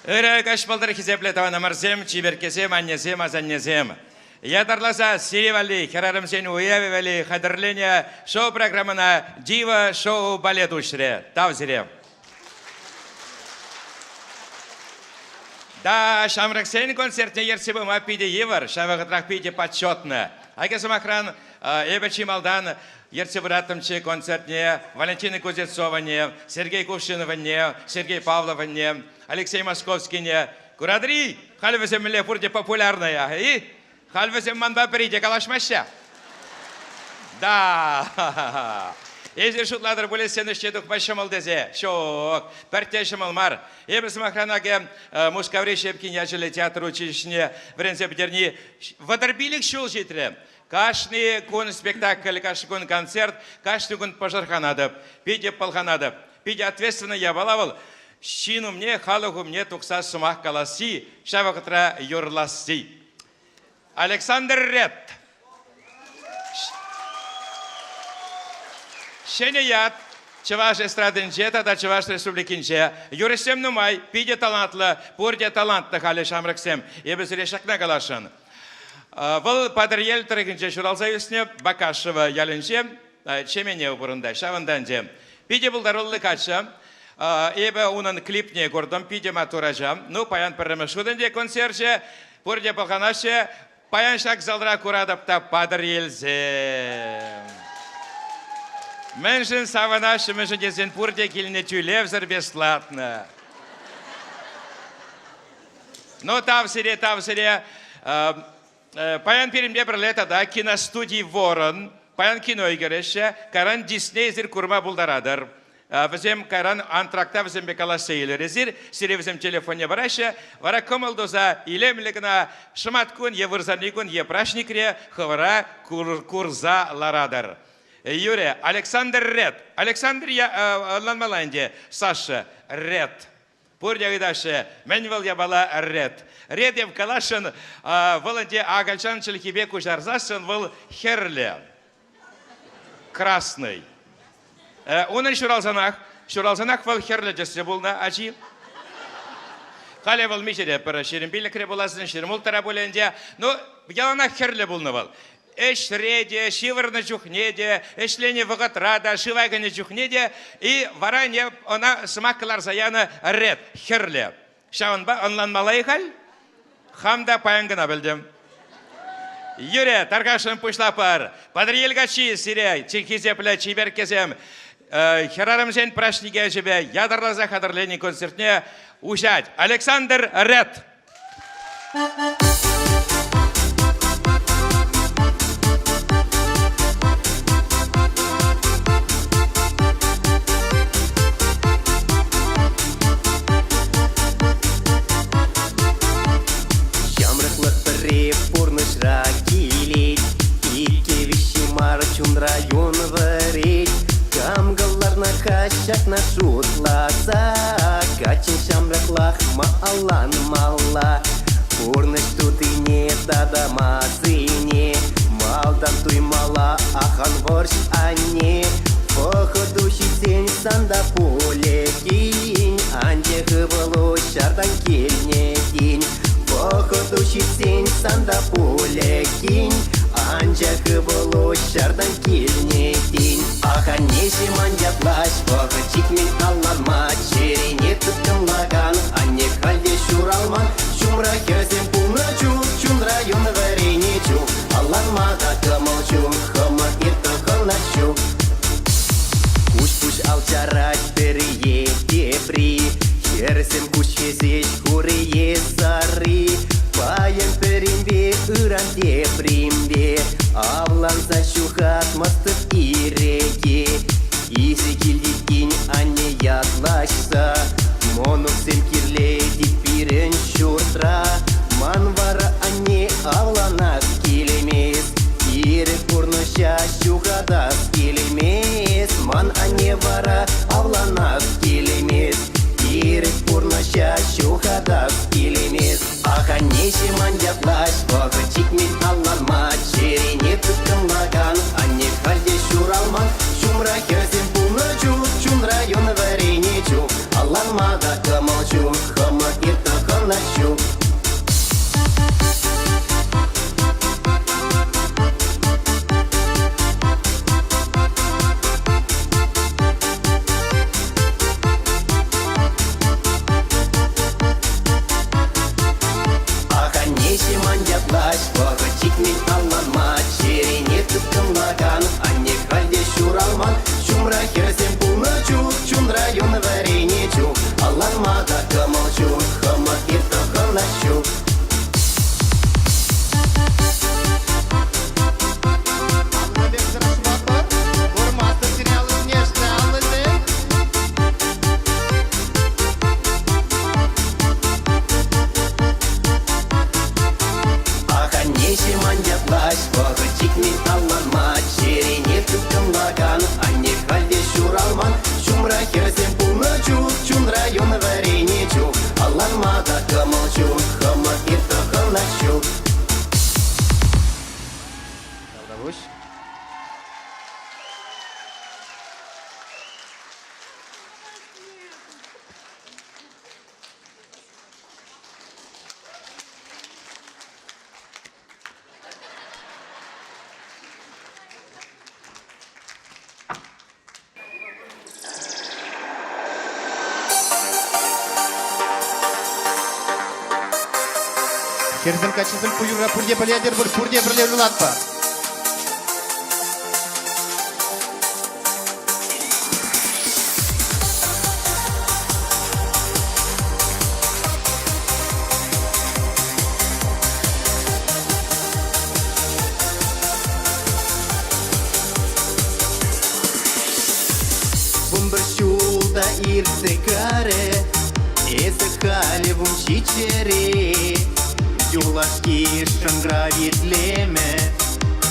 Иракаш балдар хизепле тавана марзем, чиберкесем, аннесем, азаннесем. Я тарласа Сиривали, херарам сен уявивали, хадрления шоу программана Дива шоу балет ушре. Тавзире. Да, шамраксен концертне ерсибы мапиде евар, шавагатрах пиде почетно. Айкесам охран, Эбачи Малдан, ерсибратамче концертне, Валентина Кузнецова не, Сергей Кувшинова не, Сергей Павлова не, Алексей Московский не. Курадри, хальвесем лепурде популярная, и хальвесем манба приде калашмаща. Да, Езер шутладыр бұл сені шедук башымыл дезе. Шоқ, пәрттешімыл мар. Ебісім охранаге Мускаври Шепкин яжылы театр училищіне врензе бідерні вадарбилік шул жетірі. Кашны күн спектакль, кашны күн концерт, кашны күн пожарханадып, пиде палханадып. Пиде ответственно я балавыл. Шину мне, халуху мне тұқса сумақ каласи, шавақытра юрласи. Александр Ред. Шенеят, Чаваш эстрадынче, тада Чаваш республикинче, юрисем нумай, пиде талантлы, пурде талантты халі шамрыксем, ебіз решакна калашын. Бұл падыр ел тұрығынче шуралса үсіне, Бакашева ялінче, чемене ұбырында, шавынданче. Пиде бұлдар ұлы качы, ебі унын клипне көрдім, пиде матуража, ну, паян пірімішудынде концерже, пурде палханашы, паян шак залдыра курадапта падыр елзем. Меншин саванаш, меншин дезен пурде киліне тюлевзір бесплатно. Ну, тавсире. Паян перемде бір лета, да, киностудий Ворон, паян кино игереше, каран Диснейзір курма булдарадыр. Візем каран антракта візем бекала сейлерезір, сире візем телефоне барашы, вара комылдоза илемлігіна шымат күн, евырзаны күн, епрашникре, хывыра курза ларадыр. Юрия, Александр Ред. Александр Ланмаланде, Саша Ред. Пурдя видаше, менвал я бала Ред. Ред я в калашын, валанде агальчан челхибеку жарзашын вал херле. Красный. Онын шуралзанах вал херле жесе булна ажи. Хале вал мишере пара шерим билікре боласын шерим ултара боленде. Ну, яланах херле булна вал. Эшреде, шивырны чухнеде, эшлене вағатрада, шивайгане чухнеде, и варане она смакалар заяны ред, херле. Шаванба онлан малайхаль, хамда паянгына білдім. Юре, таргашын пушлапар, падриелгачи сирей, чехизепле чиберкезем, херарымзен прашниге жебе, ядарлаза хадырлени концертне ушать. Александр Ред. Район варить, камгалларна качакна шутласа, качин шамраклах маалан мала, пурныш тут и не тада мазыне, малдан туй мала, ахан ворш ане, походу щитень санда поле кинь, анде хывало шардан кельне кинь, походу щитень санда поле кинь, Анжа было шардан кельне день. Аха неші мандятлаш, вағычик мен алларма, черене түттім лаган, анне халде шуралман, шумра кезем пулны чук, чундра юн варене чук, алларма да кымыл хыма ирты хылна чук. Куш алчарать перее тепри, херсем куш хезеш хурие сары, паян перембе, ыран тепримбе, авланса шухат мастык иреге, изи килдикин анне ятлашса, монуксем кирледи пирен шуртра, манвара анне авланак килемес, ирек пурныша шухадас килемес, ман анне вара авланак килемес, ирек пурныша шухадас килемес. Аха неші мандятлаш, вағычик мен алларма, черене түттім лаган, анне халде шуралман, шумра кезем пулны чук, чундра юн варене чук, алларма да кымыл чук, хымы ирты токалачу. Неше мандятлаш, вағычик мен алланма, черене тұткынлаған, анне қалде шуралман, шумра керсен пулны чук, чун район варене чук, алланма да кымыл чук, хымық ет тұқылашу. Неше мандятлаш, вағычик мен алланма, черене тұткынлаған, анне қалде шуралман, шумра керсен пулны чук, чун район варене чук, алланма да кымыл чук, хымық ет тұқылашу. Керзен качысын пуюра пурде палядер бір пурде бірлер ұлатпа. Бумбыр шулда ирсе каре, эсі халі вум чичере. Юлашки шангра витлеме,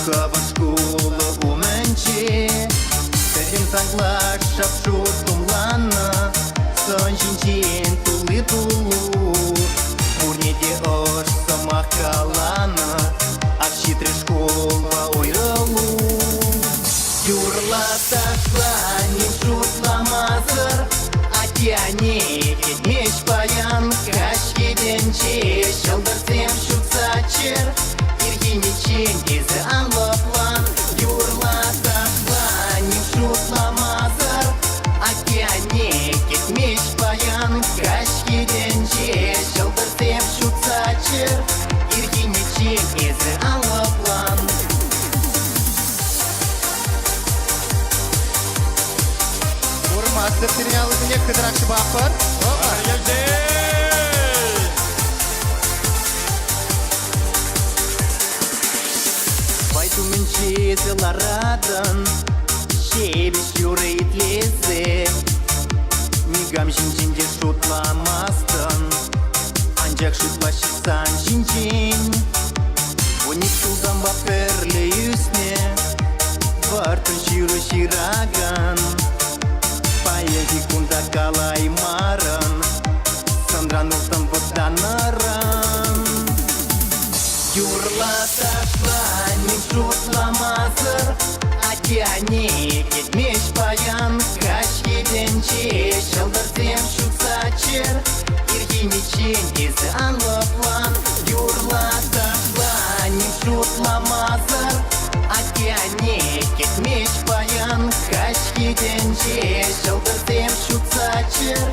хаван школы уменче. Сәрін саңлаша пшут тумлана, сон жинчен тулы тулу. Урнеде ош самах калана, аршитры школа ойрылу. Юрла ташла, не шутламазыр, атяне кетмеш паян, кашки денче, шалдырсем шутсачер, иргенечен езі анлаплан. Юрла ташла, не шутламазыр, атяне кетмеш паян, кашки денче, шалдырсем шутсачер, иргенечен езі анлаплан. Мастер терминалызыне кыдыракшы бапыр. Пойду менчезе ларадан, шебеш юры итлезе. Мигам жинжинде шутламастан, анжак шутлашысан жинжин. Оник шулдан баперле юсне, бартын ширы шираган. Паяги кунда калай маран, Сандра нуртан воданаран. Юрла ташла, не шутламазыр, атяне кетмеш паян, кашки денче, шалдырсем шутсачер, иргенечен езі анлаплан. Юрла ташла, не шутламазыр, атяне кетмеш паян, кашки денче, шалдырсем шутсачер,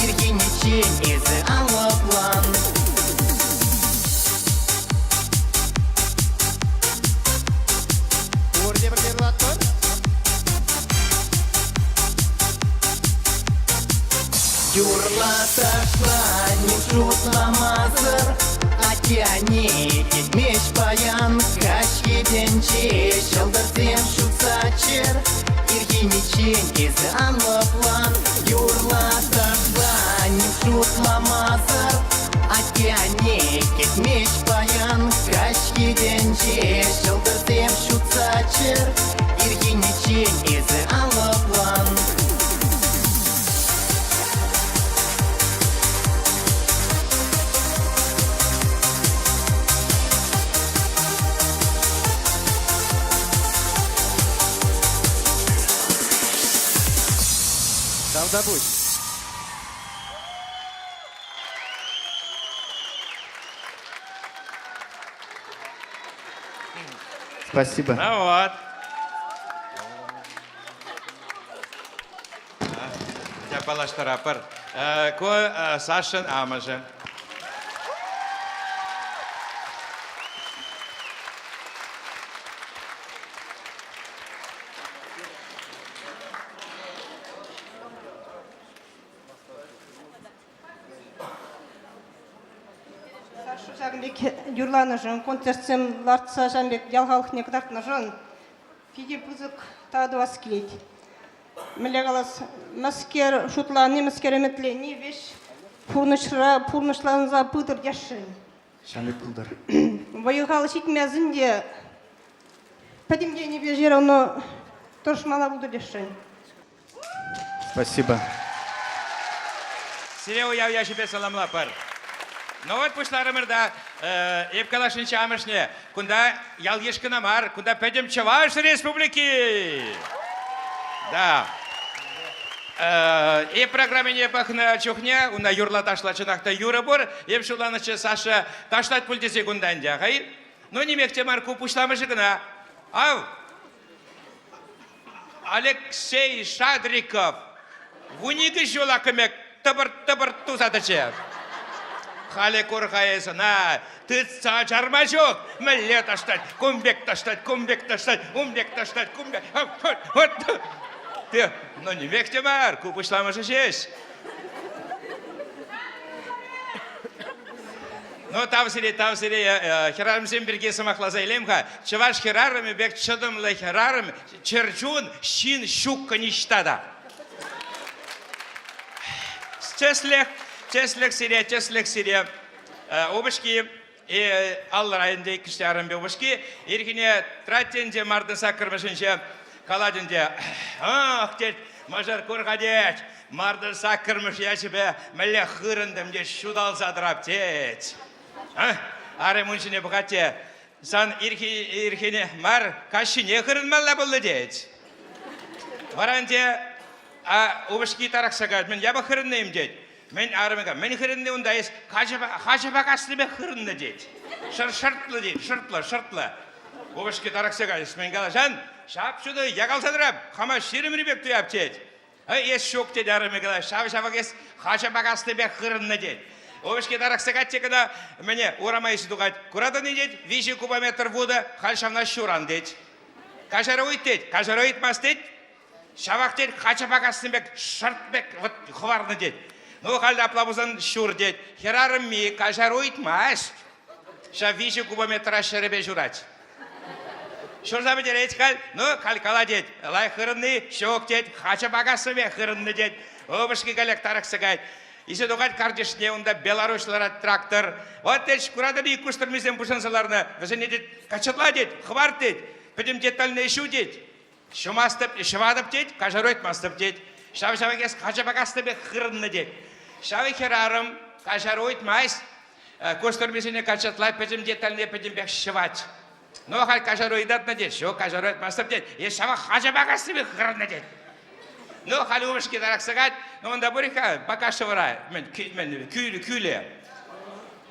иргенечен езі анлаплан. Пурде бірлер ұлатпыр. Юрла ташла, не шутламазыр, атяне кетмеш паян, кашки денче, шалдырсем шутсачер, иргенечен езі анлаплан. Юрла ташла, не шутламазыр, атяне кетмеш паян, кашки денче, шалдырсем шутсачер, иргенечен езі анлаплан. Там забудь. Спасибо. Ну вот. Я палаштарапыр. Сашын амыжы. Сашу Жагбек юрланышын, концертсем лартса Жамбек ялғалық некдартнышын, Филипп Узык тағдывас келейді. Міле қалас, мәскер шутланы, мәскер әметлені, веш пурнышларыныза пұтыр дешін. Шамбек пулдар. Вайығалы шитмезінде, пәдімге не бежер оны тұршмала бұлды дешін. Спасибо. Сире уяв я себе саламлапыр. Ну вот пушларымырда епкалашын чамышне, кунда ял ешкінамар, кунда пәдім Чуваш республики. Да. И программе не пахна чухня, уна юрла ташла чынақта юры бор, еп шуланычы Саша ташлать пультесе кундандя, хай? Ну не мекте марку пушламышы гына. Ау! Алексей Шадриков. Вунигі жола көмек тыбыр тузадычы. Халі көрғайысына, тыца жарма жоқ, мүлле таштать, көмбек таштать, көмбек таштать, умбек таштать, көмбек. Ты, ну не мекте мар, купышламышы жеш. Ну, тавсире, херарымсен бірге сымақлаза елемға, Чуваш херарымы бек чыдымлы херарым, черчун, шин, шук каништада. Чеслік сире. Обышки, аллы райынде кіштярым бе обышки, еркіне траттенде мардың сақырмышынше, каладынде, ах, дед, мажар көрғадет, мардың сақырмыш яшыбе, мәлі қырындым де шудал задырап, дед. Ары мұншыне бұғатте, сан еркіне мар кашыне қырынмалла болды, дед. Варанде, обышки тарақсағад, мен ябы қырыннайым, дед. Мен арымыға, мен қырынны ондайыз, қажыба қасыныбе қырынны, дед. Шыртлы, дед, шыртлы. Обышки тарақсағад, мен қала, жан, шапшуды яғалсадырап, қама шерімірі бек tuyap, дед. Ес шоқ, дед, арымыға, шавы кес, қажыба қасыныбе қырынны, дед. Обышки тарақсағад текіна, мене урамайсы дуғад, күрадыны, дед, 5 кубометр вода, қалшамна шуран, дед. Кажары ойт, дед, кажары ойтмас, дед. Шавақ, дед, қажыба қасыныбек, шыртбек, құварны, дед. Ну, қалды аплабузан шур, дед. Херарым ми, кажары ойтмас. Ша 5 кубометра шеребе журать. Шурзабы дед, кал, ну, кала, дед. Лай қырынны, шоқ, дед, қажыба қасыныбе қырынны, дед. Обышки калек тарақсағад. Исе доғад кардешіне, онда белоруслара трактор. Вот, дед, шкурадыны икустырмызен пушансаларына. Візіне, дед, качытла, дед, хвар, дед. Пөдім детальны ішу, дед. Шумастып, шывадып, дед, кажары ойтмастып, дед. Шавы кес қажыба қасыныбе қырынны, дед. Шавы херарым, кажары ойтмайс. Кустырмызене качытлай, пөдім детальны, пөдім бек шывать. Ну, хал кажары ойдатны, дед. Шо, кажары ойтмастып, дед. Шавы қажыба қасыныбе қырынны, дед. Ну, халі өмішке тарақсығад, ну, онда бұрықа, бақа шывырай, мен күйлі.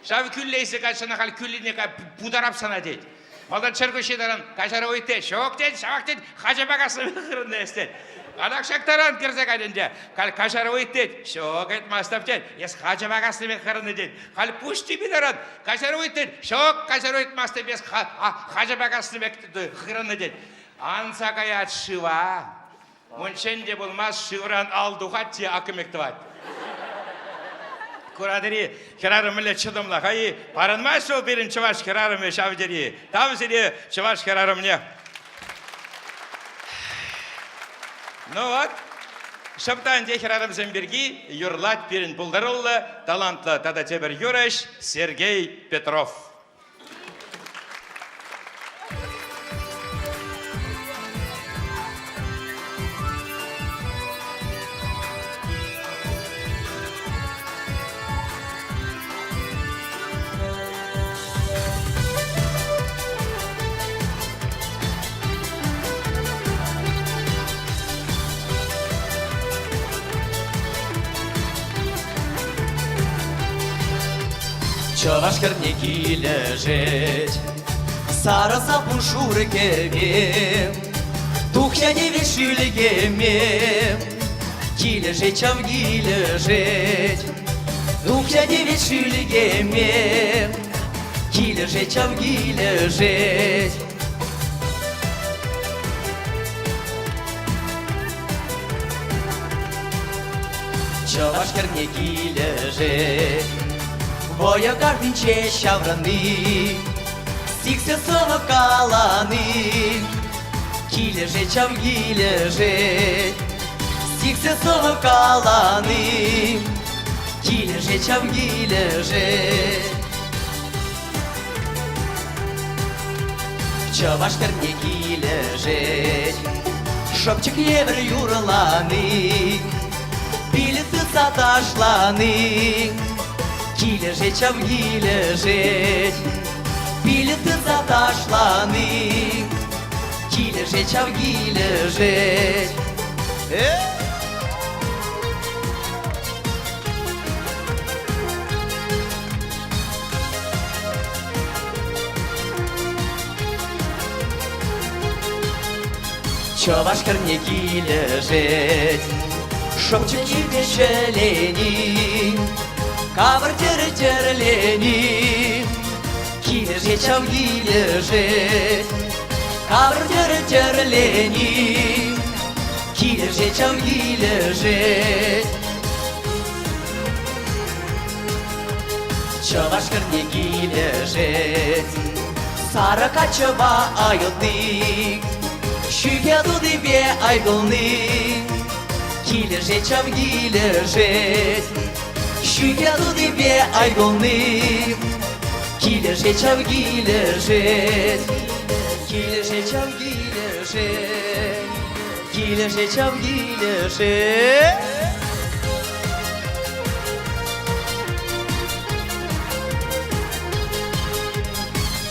Шавы күйлейсі қашына халі күйліне бұдарап сана, дед. Малдан чырғы шедаран, кажары ойты, шоқ, дед, шавақ, дед, қажыба қасыныбе қырынны, дед. Алақ шақтаран кірзек әдінде, қал кажары ойты, дед, шоқ, айтмастап, дед, ес қажыба қасыныбе қырынны, дед. Қал пұшты бидаран, кажары ойты, шоқ, кажары ойтмастап, ес қажыба қасыныбе қырынны, дед. Ансақаят шыва. Оншенде болмас шывыран алдуға те акымекті бад. Күрадыры, херарымылы чыдымла, қайы, парынмай сол берін Чуваш херарымы шавдері. Тавзірі Чуваш херарымне. Ну вот, шыптан де херарымзен берги, юрлат берін бұлдарылы, талантлы тадатебір юрыш Сергей Петров. Чуваш кернеки лежить, Сара сапун шуркеме, тухя не вешилегеме, килеже чав гилежеть. Тухя не вешилегеме, килеже чав гилежеть. Чаваш керне гилежеть, воя карпинче шавраны. Сиксе сова каланы, килеже чав гилеже. Сиксе сова каланы, килеже чав гилеже. Чаваш керне гилеже, шопчик евр юрланы, билеты саташланы, килеже чав гилеже. Билеты заташланы, килеже чав гилеже. Чаваш керне гилеже, шопчик евешелени, кавр терлени. Килеже чав гилеже, кавр терлени. Килеже чав гилеже. Чаваш керне гилеже, сара качава айылны, шүге дуды бе айгылны. Килеже чав гилеже, шүге дуды бе айгылны. Килеже чав гилеже, килеже чав гилеже, килеже чав гилеже.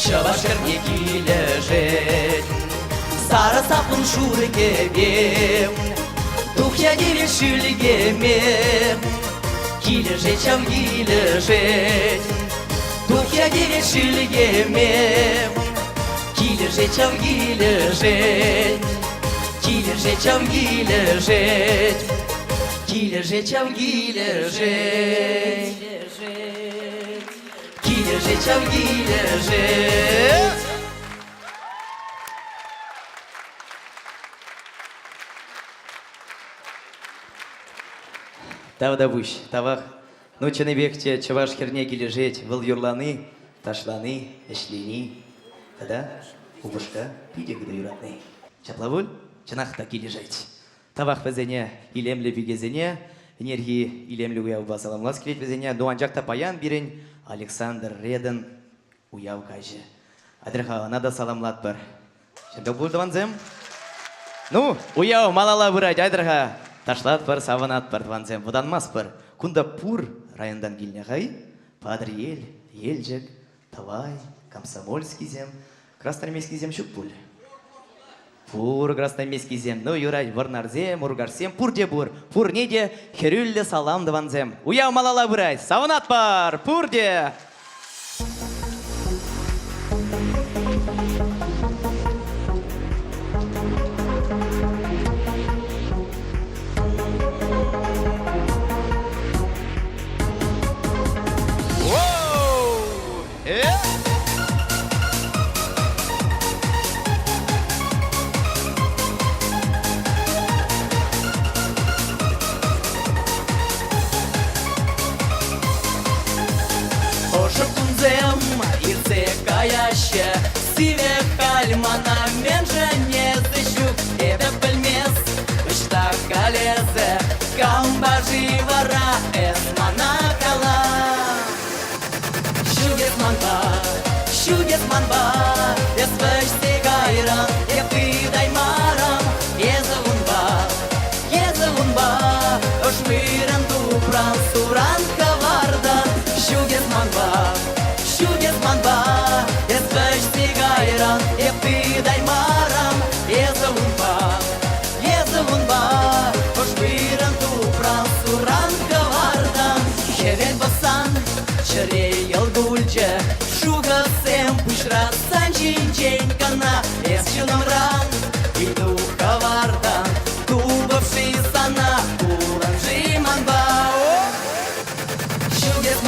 Чаваш керне гилеже, сара сапун шуркеме, тухя не вешилегеме. Килеже чав гилеже, тухя не вешилегеме, килеже чав гилеже. Килеже чав гилеже, килеже чав гилеже. Килеже чав гилеже. Тавда буш, тавах. Ну, ченебекте, чаваш херне гилежеть, выл юрланы, ташланы, эшлени. Тогда убышка пидек да юратны. Чаплавуль, чанахта гилежеть. Тавах везене, илемле вигезене, энергии илемле уяв басаламлас келет везене, но анжакта паян бирен, Александр Реден уяв кайже. Адрха, надо саламлат бар. Шенбек булдыванзем? Ну, уяв малала бұрайд, айдырға. Ташлат бар, саванат бар, дванзем, воданмас бар. Кунда пур райондан гильнягай, падр елжек, Тавай, Комсомольский зем, Красноармейский зем шукпуль. Пур Красноармейский зем, ну юрай, варнарзем, ургарсем, пурде бур, пур неде, херюльде салам дванзем. Уяв малала бұрайд, саванат бар, пурде! Сиве кальмана менже не зыщу, это пельмес, что колезе, камбажи вора, эсманакала. Шугес манба, эсвэшти гайран, эпы даймарам, езавунба, ошвиран дупран, суран кавардан, шугес манба, эсвэшти гайран, эпы даймарам, езавунба, ошвиран дупран, суран кавардан, хевен басан, чарей ялгульче, Шугасем пушра санчинчен кана, эсчуном ран, иду кавардан, тубавший сана, уланжи манба. Шугес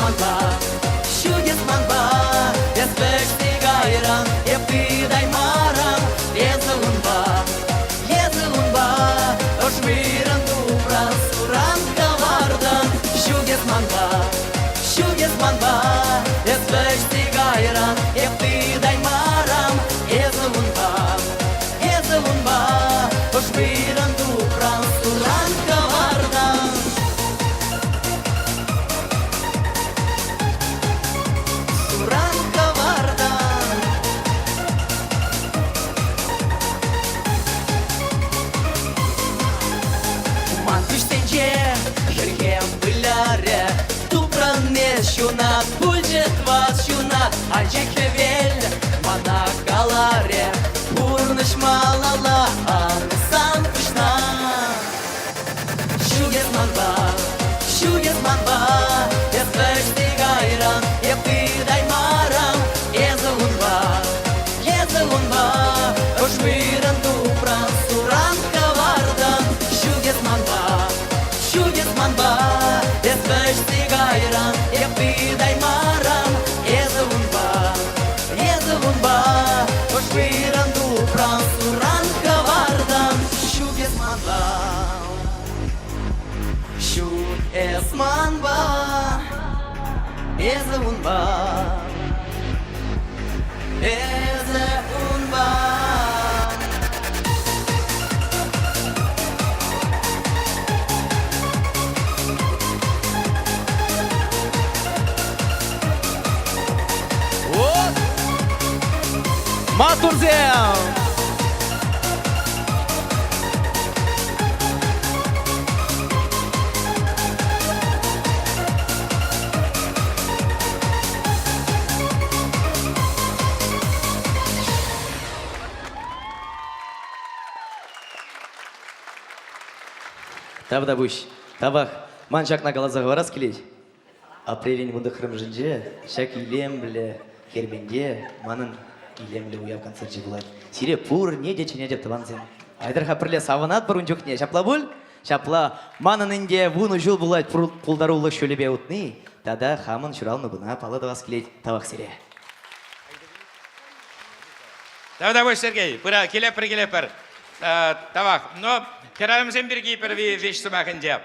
манба, эспешти гайран, епидай марам, езелунба, ошмиран дубран, суран кавардан. Шугес манба, эспешти гайран, епидай марам, езелунба, ошмиран дубран, суран кавардан. Суран кавардан. Ман пиштенче, хергем быляре, тупран мес шунат, пульчет вас шунат, ачек хевель, мана каларе, бурныш малала, сан пышна. Шугес манба, эспешти гайран, епидай марам, езелунба, ошмиран дубран, суран кавардан. Шугес манба, эспешти гайран, епидай марам, езелунба, ошмиран дубран, суран кавардан. Шугес манба. Şut esman ba, ezun ba, ezun ba. Матурзем! Табда буш, табах, ман шакна галаза варас келет. Апрелин бұнды хрымжынже, шак илем біле, хербенде, манын илем біле уяв концерт болады. Сире пур, не деп табанзен. Айдар хапырле саванат бұрын жоқ не, шапла бұл? Шапла, манын инде вуны жыл болады пулдарулы шөлебе утны, тада хамын шуралны бұна палы давас келет, табақ сире. Табда буш, Сергей, пыра, келепір. Табақ, но... Кералымызен бірге бір веш сымақынде.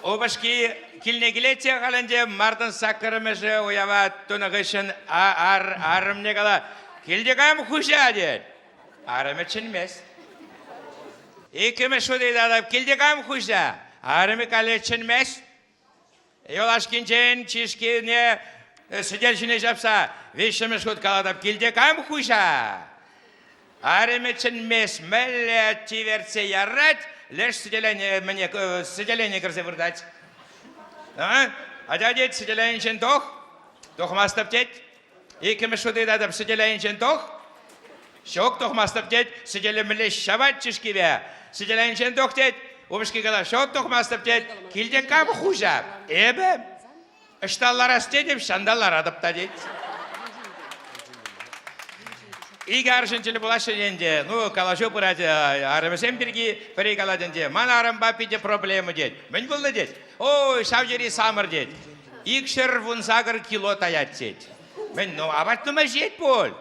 Обашки килне келете қаланде мартын сақырымыжы уява тұнығышын арымне қала. Келде қам құша дед. Арымы чынмес. Екімі шу дейді адам, келде қам құша. Арымы қале чынмес. Йолашкинчен чишкіне сіделшіне жапса, вешімі шуд қаладап, келде қам құша. Арымечен мес мәлі тиверсе яррать, леш сиделение кірсе вырдать. Ада дед сиделенчен тох мастап дед. Екімі шуды дадып сиделенчен тох. Шок тох мастап дед, сиделі мілеш шабат чишкиве. Сиделенчен тох дед, обышки қала шок тох мастап дед, келден қам хужа. Эбі, үшталлар асте деп, шандаллар адапта дед. Игі аршынчылы бұлашы денде, калашу бұрады, арымысен бірге бірі каладенде, ман арым бапиде проблемы дед. Мен бұлды дед, ой, шавжері самыр дед. Икшір вұн сағыр кило таят дед. Мен, абат нұма жет бол.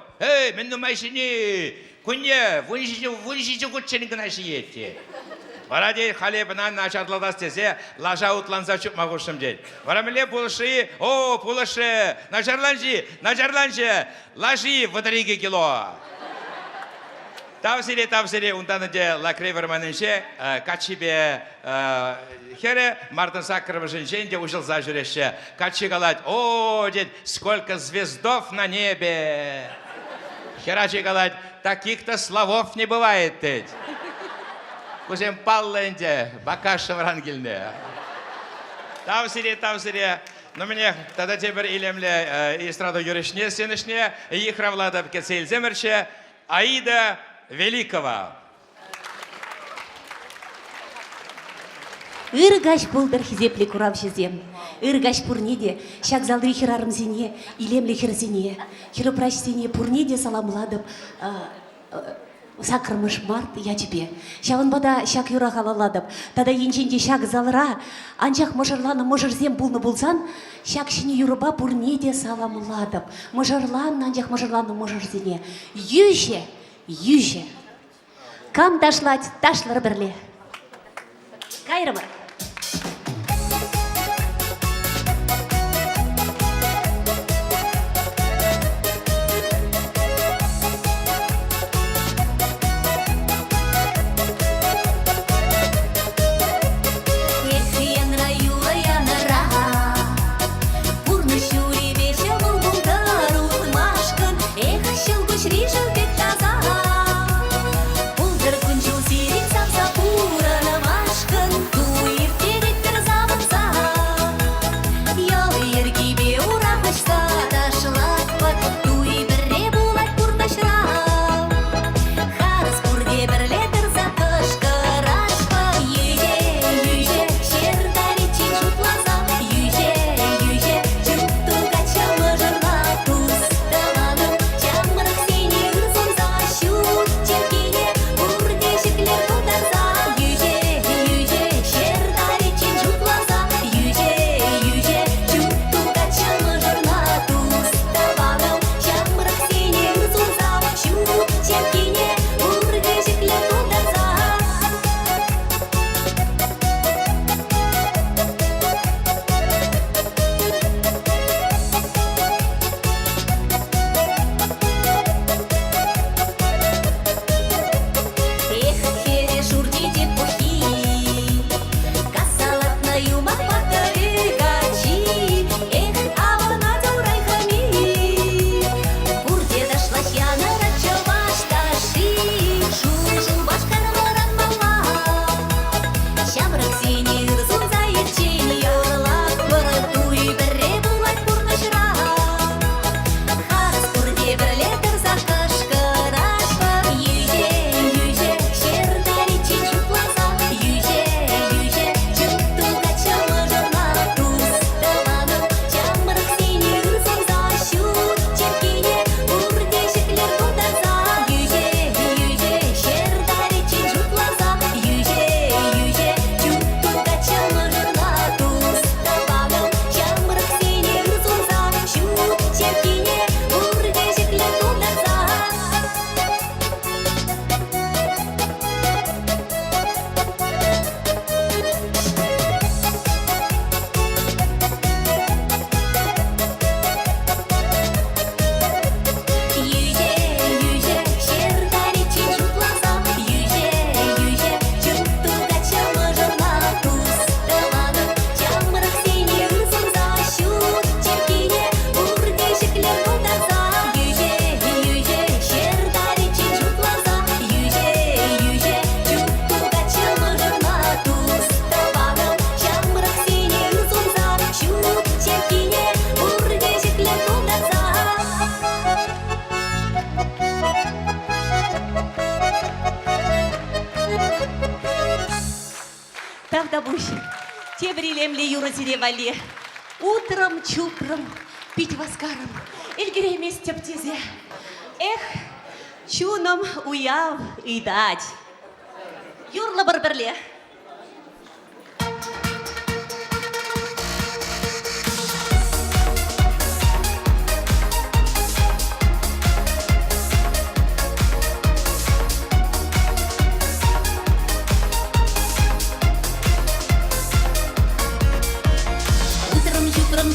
Мен нұма жіне, күнне, вұн жиже күтшінің күнашы ет дед. Бара дед, халебынан начарладас десе, лажа утланса чүпма күшім дед. Бара міле пулышы, пулышы, начарланжы, лажи в 3 кило. Тавсире, унтаныде лакреверманынше, качибе хере, мартын сакрывышын женде ужыл за жүреше. Качи галать, дед, сколько звездов на небе. Херачи галать, таких-то словов не бывает, дед. Кузем палленде, бакаша врангельне. Тавсире. Но мне тогда теперь илемле эстраду юришне, сенешне, их равлада кецель земерче, Аида Великого. Иргаш булдыр хизепле курав жезем. Иргаш пурниде, шак залдри хирарым зене, илемле хирзене. Хиропрачтене пурниде саламладып, сакырмыш март я тебе. Шавын бада шак юра халаладып. Тада енченде шак залра, анчах можарланы можырзем булны булсан, шак шыне юрыба пурниде саламладып. Можарлан, анчах можарланы можырзене. Юже, юже. Кам ташлать, ташлар бірле. Кайрымы. Тебрилемле юрозире вали. Утром чупром пить васкаром. Эльгеремес тептизе. Эх, чуном уяв и дать. Юрла барберле.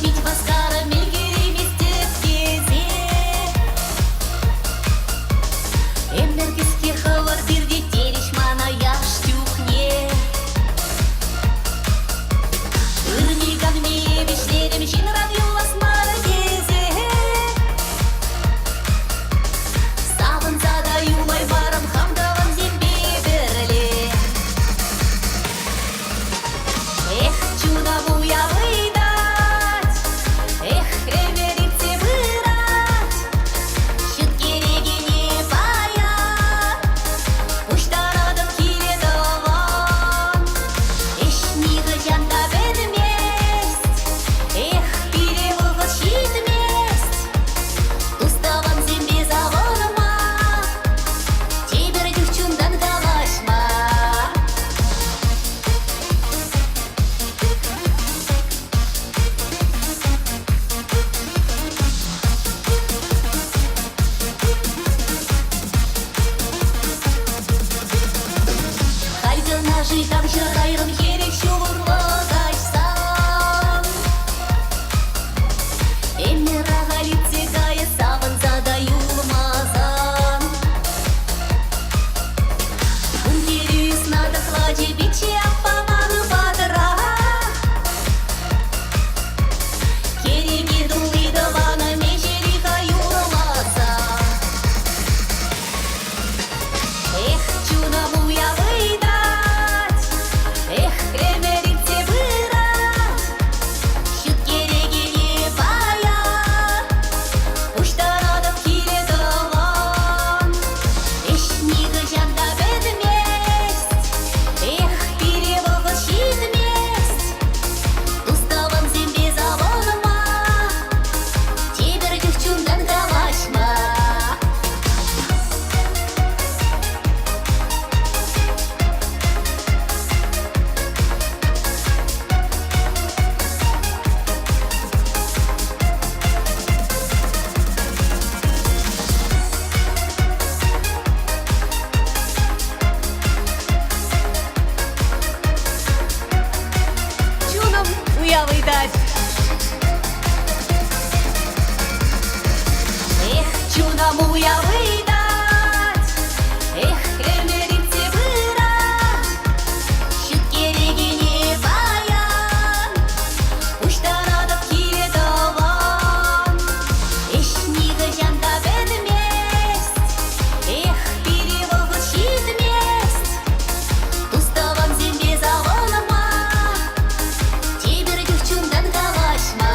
Бить васкара, мельгеремес тептизе. Эмбергеске хавар бирде тереш мана яш тюхне. уя выдать. Эх, кемеринте выра, щит кереги не баян. Уж тарадап киедован, эшнигі жанда бәдімест. Эх, перевогы щитмест, туставам зембе заволама, тебір девчундан калашма.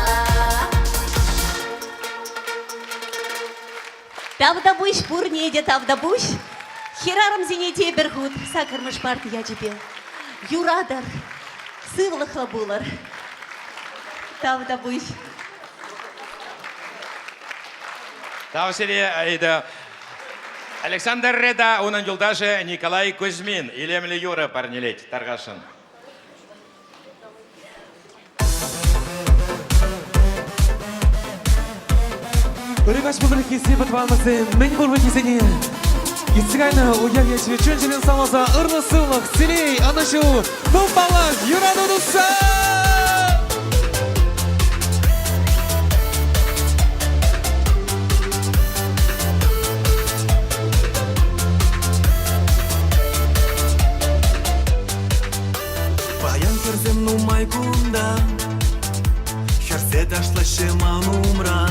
Тавдабуш пурнеде тавдабуш, херарым зенете бергут, сакырмыш парты я тебе. Юрадар, сывлыхла булар. Тавдабуш. Тавсире айда Александр Реда, унан юлдаше Николай Кузьмин, илемли Юра парнелеть, таргашын. Өрігаш бұлдыр кесе бұтвалмасы, мен бұл өтесіне. Естігайны ұяқ еші чөншінің салмаса ұрлы сылық, сілей, анышу, бұл балық, юран ұдысы! Баян кірзім нумай кунда, херсе дашла шема нумра.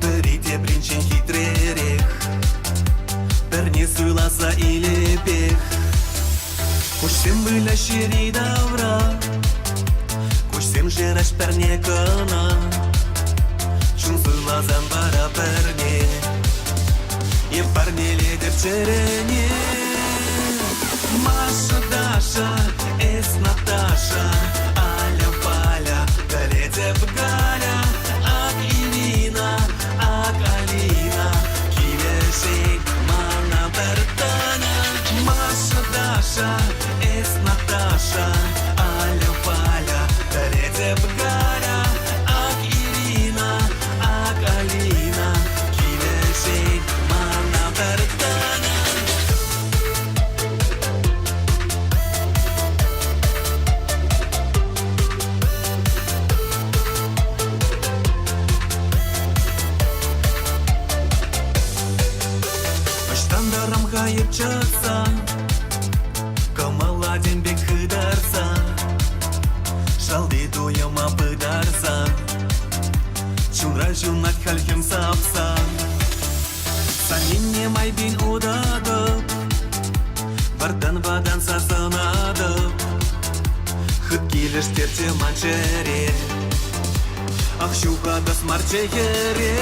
Берите бринчен хитререк, берне суйласа или пех. Кушсем была щери давра, кушсем жераш перне кана. Чун суйлазан бара перне, и парнеле девчерене. Маша, Даша, Эс, Наташа, Аля, Валя, Галетя, Галя, Ак, Ирина, Ак, Алина, Килешей, Мана, Бертаня. Маша, Даша, Эс, Наташа, Аля, Валя, Галетя, Галя, Ак, Ирина, Ак, Алина, Килешей, Мана, Бертаня. Штандарам хайып чықса, камала дембек хыдарса, шалды дуяма быдарса, чунра жунак халхем сапса. Санинне майбин удадып, бардан вадан сасынадып, хыт келіш терте манчере, ах щука смарчегере.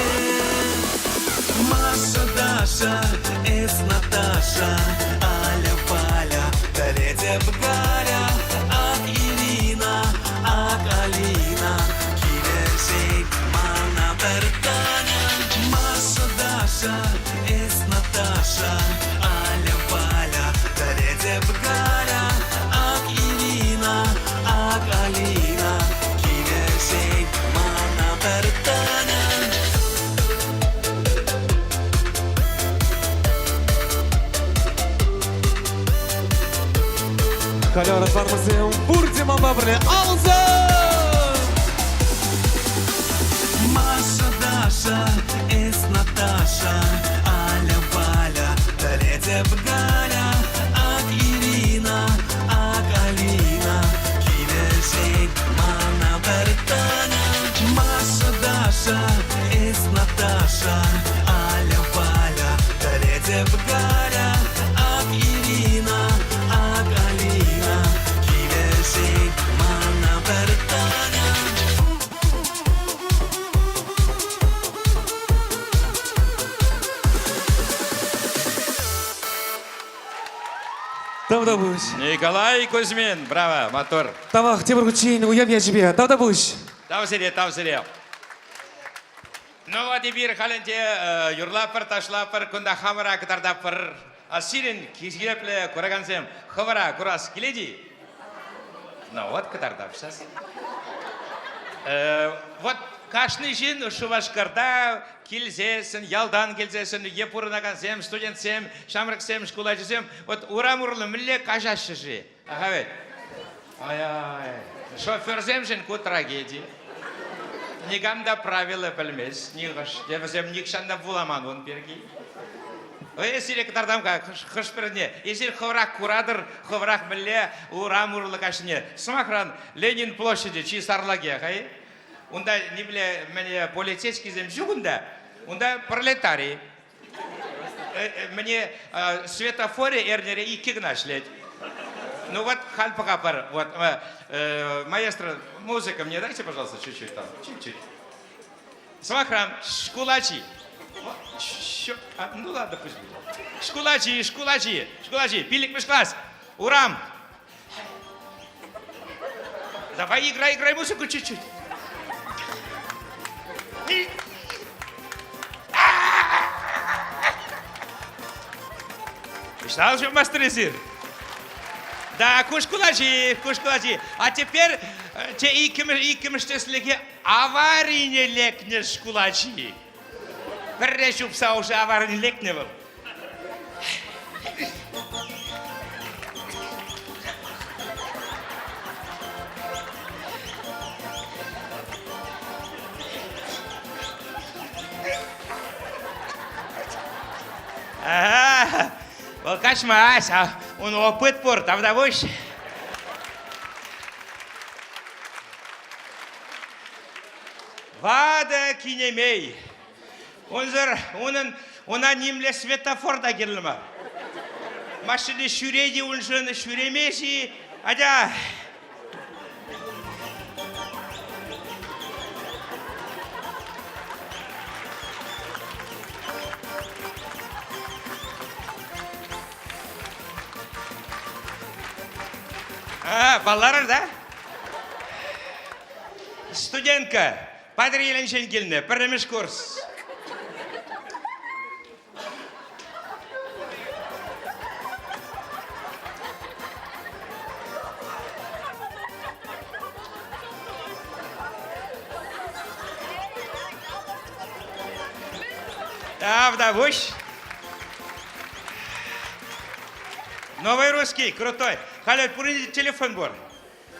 Маша, Даша, Эс, Наташа, Аля, Валя, Галетя, Галя, Ак, Ирина, Ак, Алина, Килешей, Мана, Бертаня. Маша, Даша, Эс, Наташа, Аля, Валя, Галетя, Галя, Ак, Ирина, Ак, Алина, Килешей, Мана, Бертаня. Kalora farmasın, vurdum ama böyle alsın! Маша, Даша, Эс, Наташа, Аля, Валя, Галетя, Галя, Ак, Ирина, Ак, Алина, Килешей, Мана, Бертаня. Маша, Даша, Эс, Наташа, Аля, Валя, Галетя, Галя, Ак, Ирина, Ак, Алина, Килешей, Мана, Бертаня. Тавдабуш. Николай Кузьмин, браво, мотор. Тавах, тебе ручейн, уяв я тебе. Тавдабуш. Тавсире, тавсире. Ну вот теперь халенте юрлапыр, ташлапыр, кунда хамара кытардапыр. А сирен кизгепле курагансем хавара курас келеди. Ну вот кытардапшас. Вот кашны жин Шубашкарда келзесін, ялдан келзесін, епурынагансем, студентсем, шамрыксем, школачысем, вот урамурлы міле кажашыжы. Ага ведь. Ай-ай. Шоферзем жин ку трагедии. Нигамда правила білмес, нигаш, девізем никшанда буламан он берги. Если катардам как хашперне, если ховрак курадыр, ховрак милле, урам урлыкашне, смахран Ленин площади, чи сарлаге, хай? Унда не биле мне полицейский зем жугунда, унда пролетарий. Мне светофоре эрнере и кигнашлеть. Ну вот хальпакапар, вот маэстро, музыка мне дайте, пожалуйста, чуть-чуть там, чуть-чуть. Смахран, шкулачи. Ну ладно, пусть будет. Шкулачи, пилик мешкласс. Урам. Давай играй музыку чуть-чуть. Что же мастеризир? Да, кушкулачи. А теперь те икимштеслики аварийне лекне шкулачи. Перешупса уже аварийне лекне был. Волкашмась, он опыт пор, там давось. Вада кинемей. Она немле светофор да герлма. Машины шюреди, он же шюремеси, адя. Балалар, да? Студентка, Падре Еленченкильна, первый курс. Да, вдовущ. Новый русский, крутой. Халет, пури телефон бор.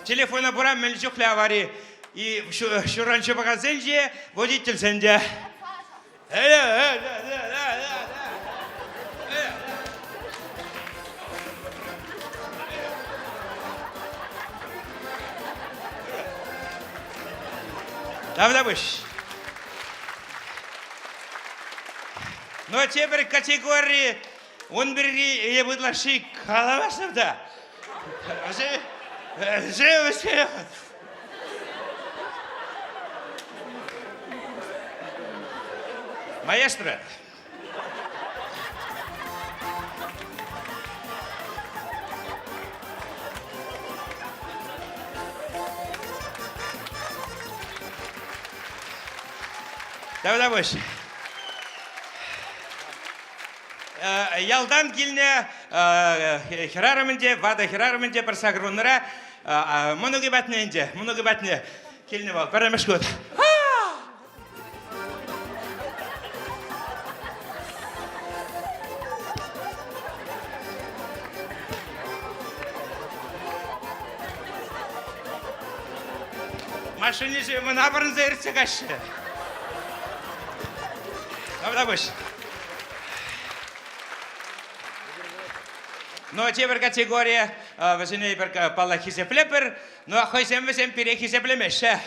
Телефона бурам мельчухли аварии. И шуранчо магазинже водитель сенде. Да, вдовущ. Но теперь категории он бери и выдлаши калавасов да. Живо. Маэстро. Давай. Ялдан килне хирарамынде, вада хирарамынде бір сагруннара моногибатне килне бол. Парамеш год. Машине же мына бұрын зайыртсы қашы. Давай. Но теперь категория, возьми пала хисеплепер, но хойсем перехисеплемеше.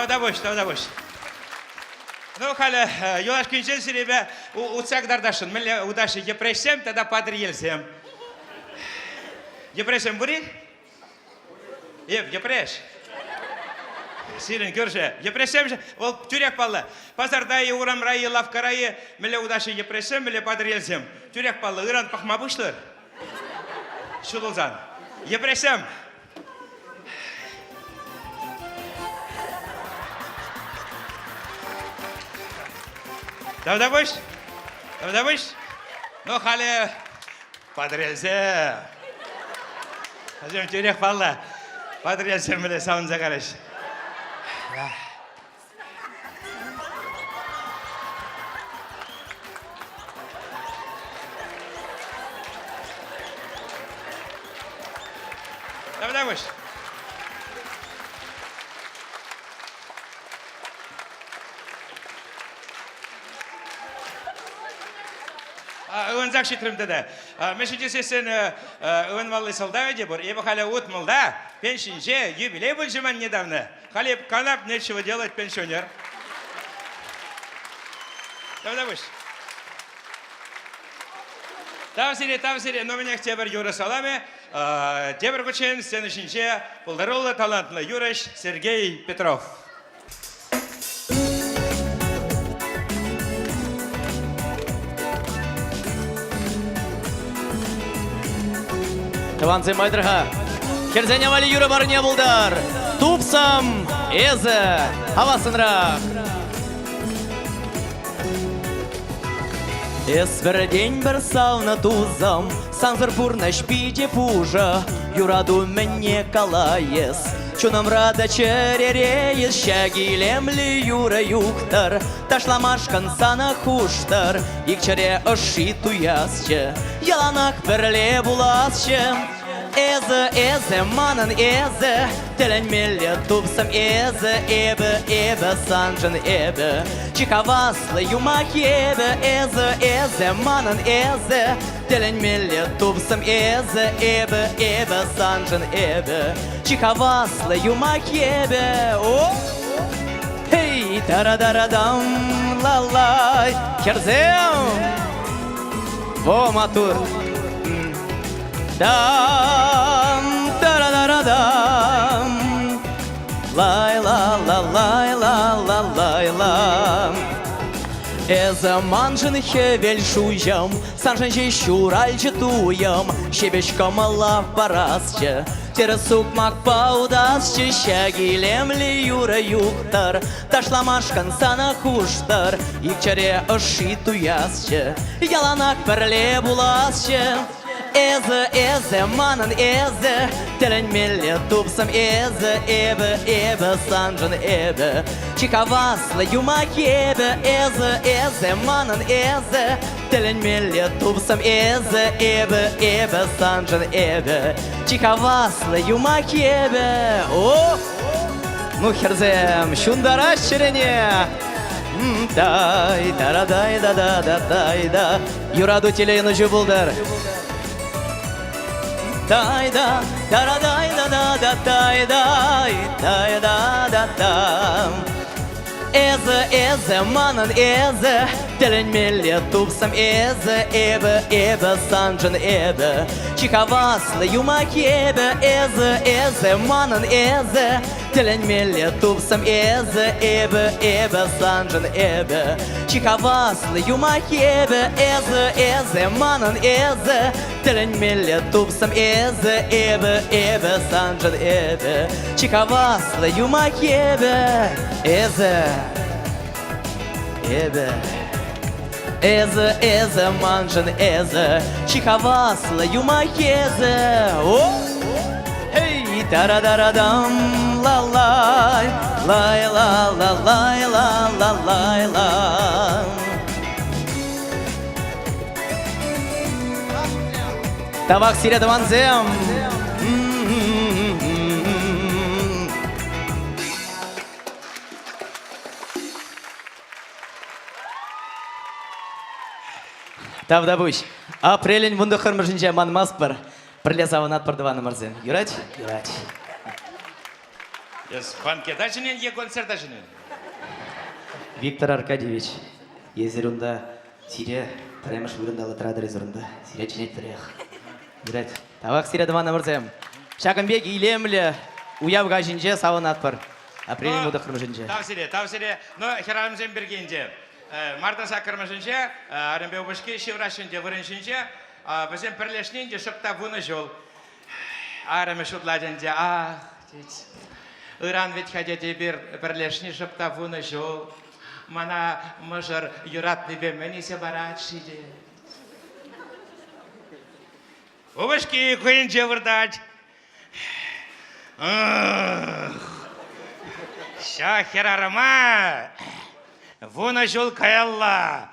Давай. Ну, халя, юлаш кинчен сиребе уцак дардашын. Меле удаши епресем, тогда падре елсем. Епресем бури? Епреш. Сирен көрше. Епресем же, ол тюрек палла. Пазардайы, урамрайы, лавкарайы, меле удаши епресем, меле падре елсем. Тюрек палла, ыран пахма бұшлар. Шудылзан. Епресем. Давай. Ну, хале, подрезем. Хазем тюрек палла. Подрезем, меле саун загарыш. Тавда выш. Ön zakşitrim dedi. Meşinci sesin ön vallahi солдаве де бар. Ебо халя утмал, да? Пенсионер, юбилей был же man недавно. Халеб канап, нечего делать, пенсионер. Тавда выш. Тавсире, но меня тебер Юра Саламе. Тебер Гучин, следующий полдоролла талантный Юраш Сергей Петров. Таванцы майдырға. Керзене вали юры бар не бұлдар. Тупсам, езі, havasынрақ. Ес бір день бір сауна тузам, санзыр пурна шпиде пужа, юраду менне калаес. Чунам рада черереес, шагилемли юра юктар, ташламашкан сана хуштар, икчаре оши туясче, яланак бірле буласче. Эзе, манан эзе, теленмеле тупсам эзе, эбе, санжан эбе, чикаваслы юмак эзе, манан эзе, теленмеле тупсам эзе, эбе, санжан эбе, чикаваслы юмак о! Хей, тарадарадам, лалай, керзем, о, матур. Дам, тарадарадам, лай-ла-ла-лай-ла-ла-лай-ла. Эза манжын хевель шуям, санжын жей шуральчы туям, щебечка мала парасчы, тересук мак паудасчы, щагилемли юра юктар, ташламашкан сана хуштар, икчаре оши туясчы, яланак бірле буласчы. Эзе, манан эзе, теленмеле тупсам эзе, эбе, санжан эбе, чикаваслы юмак эзе, манан эзе, теленмеле тупсам эзе, эбе, санжан эбе, чикаваслы юмак о! Ну херзем, шундара ширене, дай, тарадай, да, юраду телейну жубулдар. Дай-да, да-да-дай-да-да-дай-да-да-да. Эзе, манан эзе, теленмеле тупсам эзе, эбе, санжан эбе, чикаваслы юмак эзе, манан эзе, теленмеле тупсам эзе, эбе, санжан эбе, чикаваслы юмак эзе, манан эзе, теленмеле тупсам эзе, эбе, санжан эбе, чикаваслы юмак Эзе, манжан эзе, чикаваслы юмак о! Эй, тарадарадам, лалай, лай-ла-ла-лай-ла-ла-лай-ла. Тавак сире даванзем. Тавдабуш. Апрелень вунду хырмыжынча манмас бар. Бірле саванат пардываны мырзен. Юрать? Юрать. Банкет ажынен, концерт ажынен. Виктор Аркадьевич, езерунда сире тарамыш вырындалы традырезерунда. Сире чинет тарех. Юрать. Тавак сире даваны мырзен. Шакынбек илемлі уявға жинже саванат бар. Апрелень вунду хырмыжынча. Тавсире. Но херамзен бергенде. Марта сакырмышынче, арымбе убышки шеврашынче, вырыншынче, бізен бірлешненде шықта вуны жол. Арымы шутладенде, ах, дейц. Иран ведь ходете бірлешне шықта вуны жол. Мана мұжыр юратны беменисе барат шиде. Убышки көйінче вырдать. Ша херарыма. Вуна жол каялла,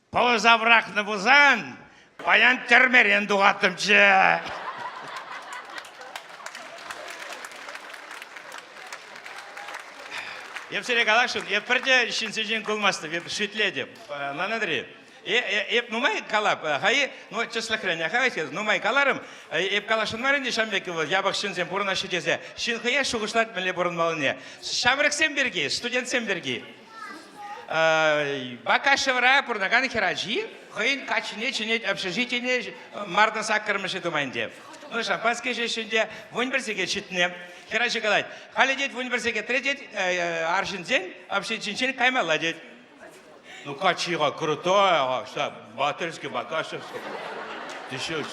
паузаврақны бузан, паян термерен дуғатымчы. Епсере калашын, епірде шинсежен кылмасты, еп шитле деп, нанадыри. Еп нумай калап, хай, ну, числохрения, хавайте, нумай каларым, еп калашын марынде Шамбекова, ябақ шинсен бұрына шитесе, шинхая шуғышлат мәле бұрын малыне. Шамрық сен берги, студент сен берги. Бакашевра пурнаган хераджи, хайн качне чинет общежитие мардын саккырмышы думайынде. Ну, шампанский жешінде в университете читне. Хераджи галай, хали дед в университете третьет, аршинзен, общежитие каймала дед. Ну, качига крутое, что, батырский, бакашевский. Ты что,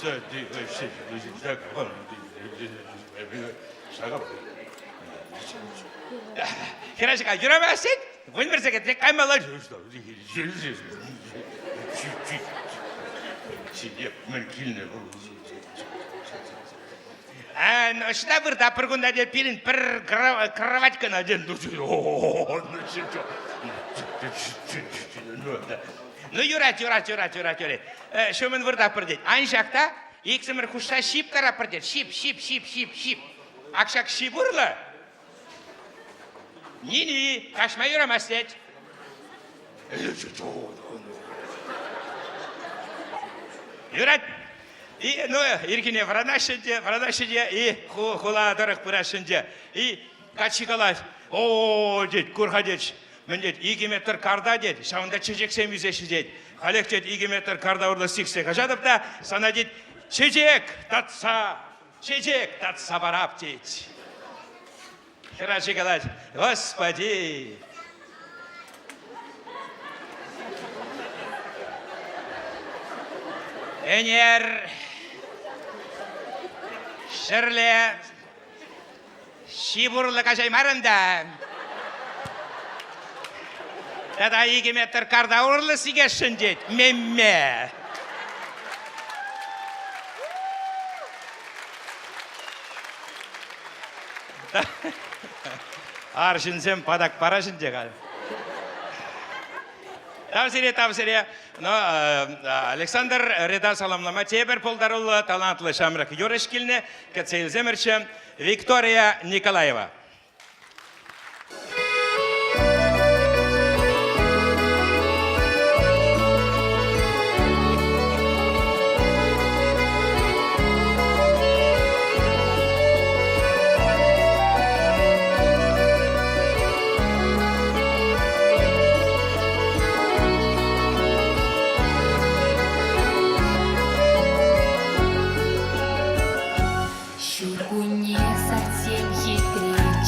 Хераджи галай, юрамасет? В университете каймала дед. Что вы да прогуна де пилин пер кроватька на день. Ну юрат. Что мы вырда продеть? Аншакта иксемер хуша шип кара продеть. Шип. Акшак шибурла. Нини, кашма юрамастеть. Юрат. И, ну, иркине вранашиде, и хула дорог пырашинде, и качикалась. О, дед, курха дед, мен дед, 2 метр карда дед, шауында чечек семизеші дед. Халек дед, 2 метр карда урлы сиксе. Кажадып да, сана дед, чечек татса барап дед. Херачикалась, Господи. Энер, Шерле, Шибурлы кажай марында. Тада 2 метр карда урлы сигешін дед, мемме. Аршинсем падак парашын дегал. Тавсире. Но Александр Реда саламлама тебер полдарулы талантлы шамрак юрешкилне кецейлземерче Виктория Николаева. Щуку не совсем хитрее.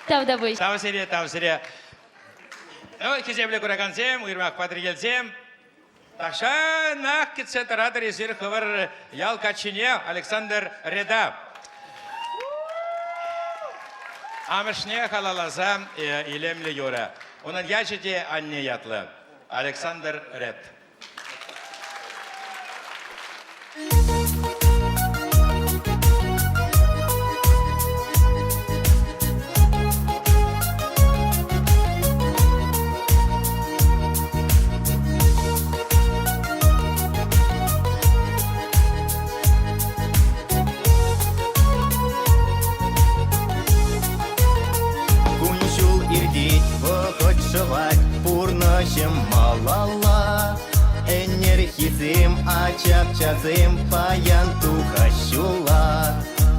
Тавда буш. Тау сире, тау сире. Ну, кезебле курагансем, уйрмак патригелсем. Таша нах кетсе таратыр есер хывыр ял качине Александр Реда. Амышне халалаза илемле юра. Onun yaşıcı anne yatlı. Alexander Red. Куншул ирдит вохотшывать пурнышым малалла. Энергизим ачапчазым паян тухащула.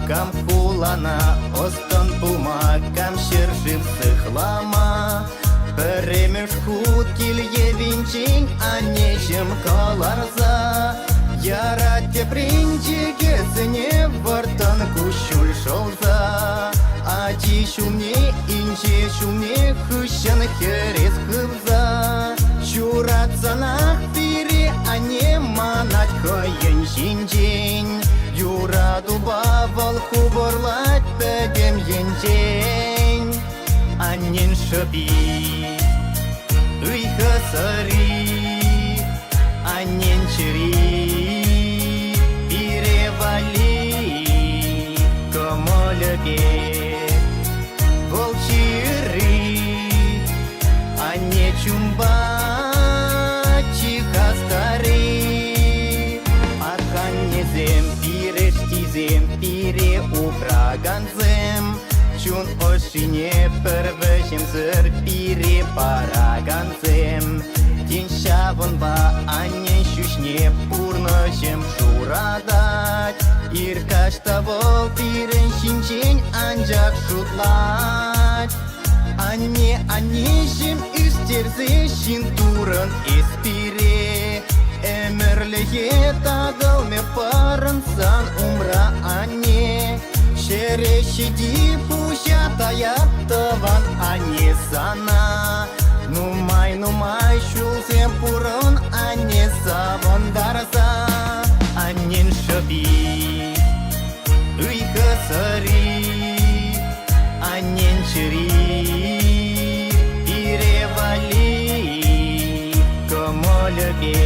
Кам хулана остон пума, кам шершив сыхлама. Перемеш худ килье винчинг, а нечем коларза. Ярате принчиге сыне вартан кущуль шолза. Ачи шумне, инче шумне, хыщан херес хывза. Чуратсанах пире, а не манать хоен шинчень. Юра дуба волху борлать педем янчень. Аннен шаби, ый хасари, аннен чери, перевали, комолебе, волчири, анне чумба, чихастари, арханнезем, пирештизем, пере упраганзем. Чун ошине первешем зыр пире параганцем. День шавонба анне шушне пурношем шурадать. Иркашта вол пирен шинчень анжак шутлать. Анне жим үстерзе шинтурын эспире. Эмерлеге тагылме парынсан умра анне. Шерешиди пуща таяттыван, а не сана. Нумай, шулсем пурын, а не савандарза. Аннен шаби, ый хасари, аннен чери, перевали, комолебе,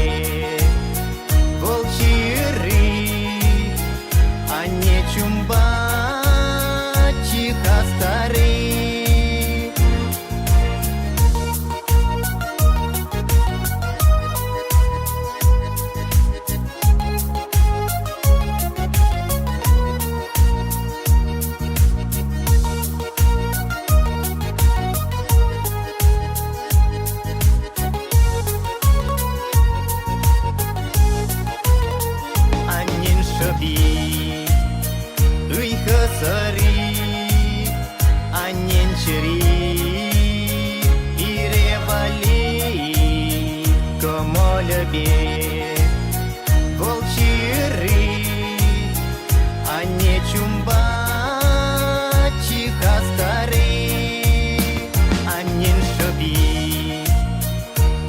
волчири, анне чумба. Старый. Аннен шаби, ый хасари. Аннен чери, перевали, комолебе, волчири, анне чумба, чихастари, аннен шаби,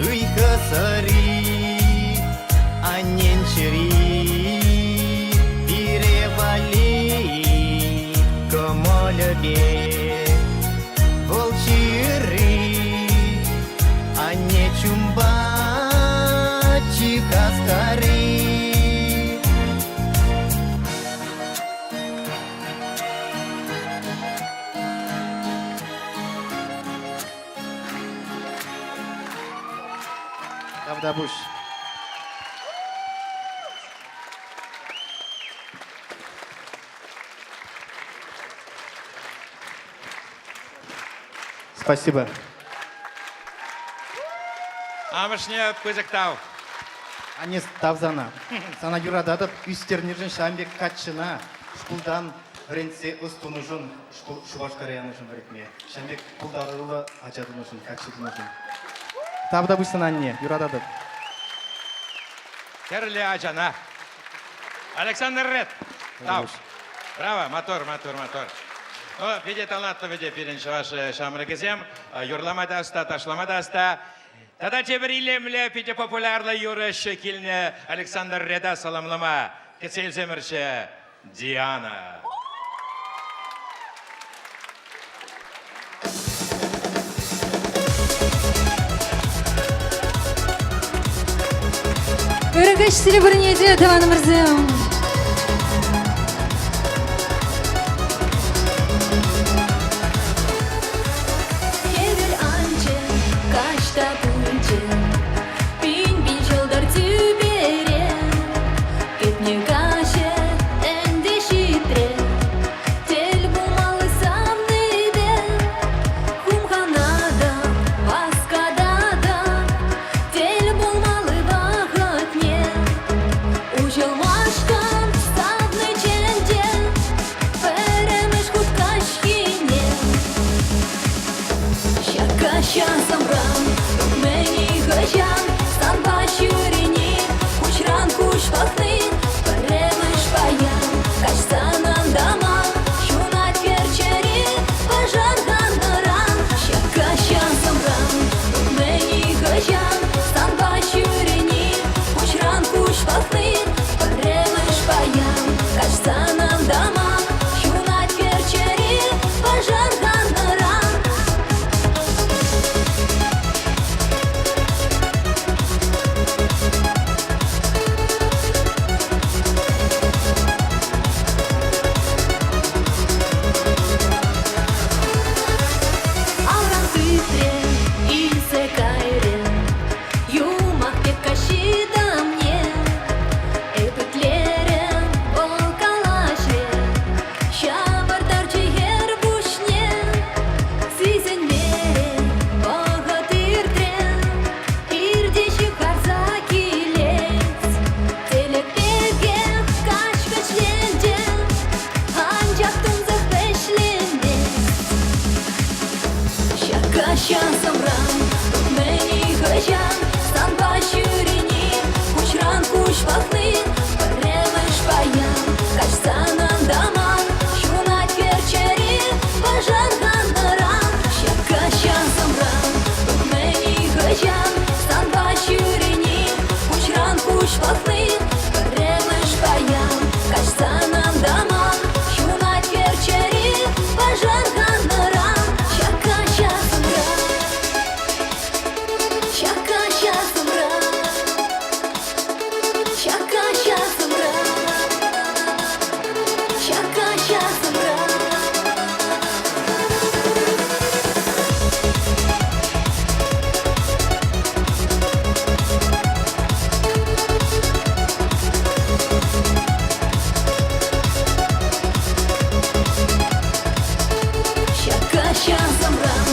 ый хасари, аннен чери, перевали, комолебе. Анне чумба, чихастари. Тавдабуш. Спасибо. Амышне пызыктау. Анне тавзана. Сана юрададып үстернержін шамбек катчына. Шкулдан ренсе ұстынышын, шубашкариянышын варекме. Шамбек пулдарылы ачадынышын, катчыдынышын. Тавдабуш сан анне, юрададып. Керле ачана. Александр Ред. Тау. Браво, мотор. Ну, виде талантlı виде пиринчи ваши шамрыгызем, юрламада аста, ташламада аста. Тада тебірилемле пиде популярlı юрышы килне Александр Реда саламлама. Кецелземірші Диана. Өрінгіш телебірнеде таванымырзым. Evvel anca kaçta bunca bin жылдар тюбере кетне каше эндешитре тел булмалы самныйде кумханада баскадада тел булмалы вахытне ужылмашкан ставны ченде перемеш хуткашкине Şaka samram, meni gajan, san başyurini, kuşran kuş vaktin, paremiş bayan, kaçsanan dama, şunat gerçeri, bajan kandaran. Şaka samram, meni gajan, san başyurini, kuşran kuş vaktin, paremiş bayan, kaçsanan dama, şunat gerçeri, bajan kandaran. Аврам тытре, илсе кайре, юмак пек кашида мне, эпетлере, окалашре, шабардар чигер бушне, сизен мере, богатыртре, ирдеши харза килец, телепеге кашкачленде, анжактын захпешленде. Şaka samram, meni gajan, san başyurini, kuşran kuş vaktin, paremiş bayan, kaçsanan dama, şunat gerçeri, bajan kandaran. Şaka samram, meni gajan, san başyurini, kuşran kuş vaktin, paremiş bayan, kaçsanan dama, şunat gerçeri, bajan kandaran. Şaka samram, şaka samram, şaka samram, şaka samram. Şaka samram,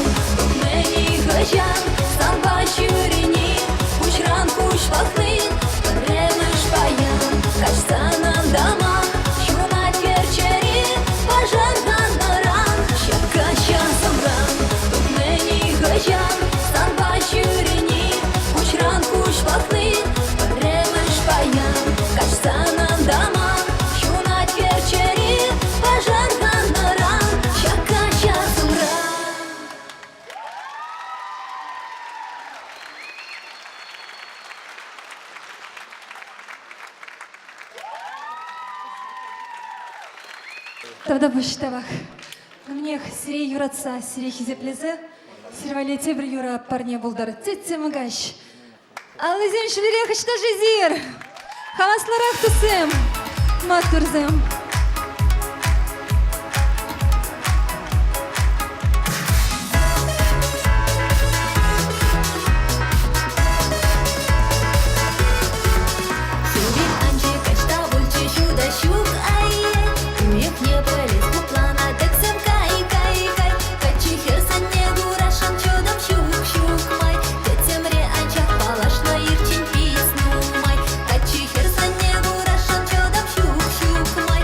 meni gajan, san başyurini, kuşran kuş vaktin, paremiş bayan, kaçsanan dama, şunat gerçeri, bajan kandaran. Şaka samram, meni gajan, san başyurini, kuşran kuş vaktin, paremiş bayan, kaçsanan dama, şunat gerçeri, bajan kandaran. Şaka samram. Тавда бұштавақ. Мнех сирей юратса, сирей хизеплезе, сирвалете бір юра парне бұлдар. Цетсе мұгаш. Алызен шілерек ішта жезер. Хавасларақ тусым. Матурзым. Сюбит анче качта бульче шуда щук ае, уек не полез куплана тексем кай. Качи херсан не гурашан чудом щук май, тетемре анчах палашно ирчин песню май. Качи херсан не гурашан чудом щук май,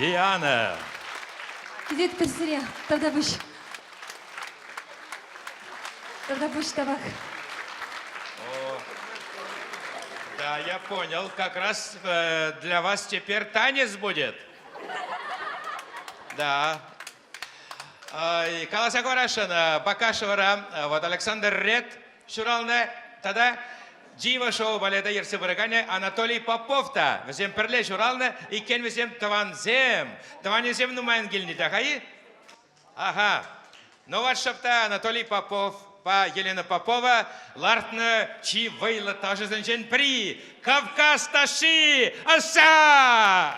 Диана. Где теперь Сире? Тогда будь табах. Да, я понял. Как раз для вас теперь танец будет. Да. Каласа Корашина, Бакашевара, вот Александр Ред, Шурална, тогда Джива шоу балета Ерсы Барагане, Анатолий Попов-то, взем перле Шурална, и кен взем Таванзем Нумангельни, тахай? Ага. Ну вот шапта Анатолий Попов, по Елена Попова, Лартна Чи Вейла тоже значен при Кавказ Таши, Аса!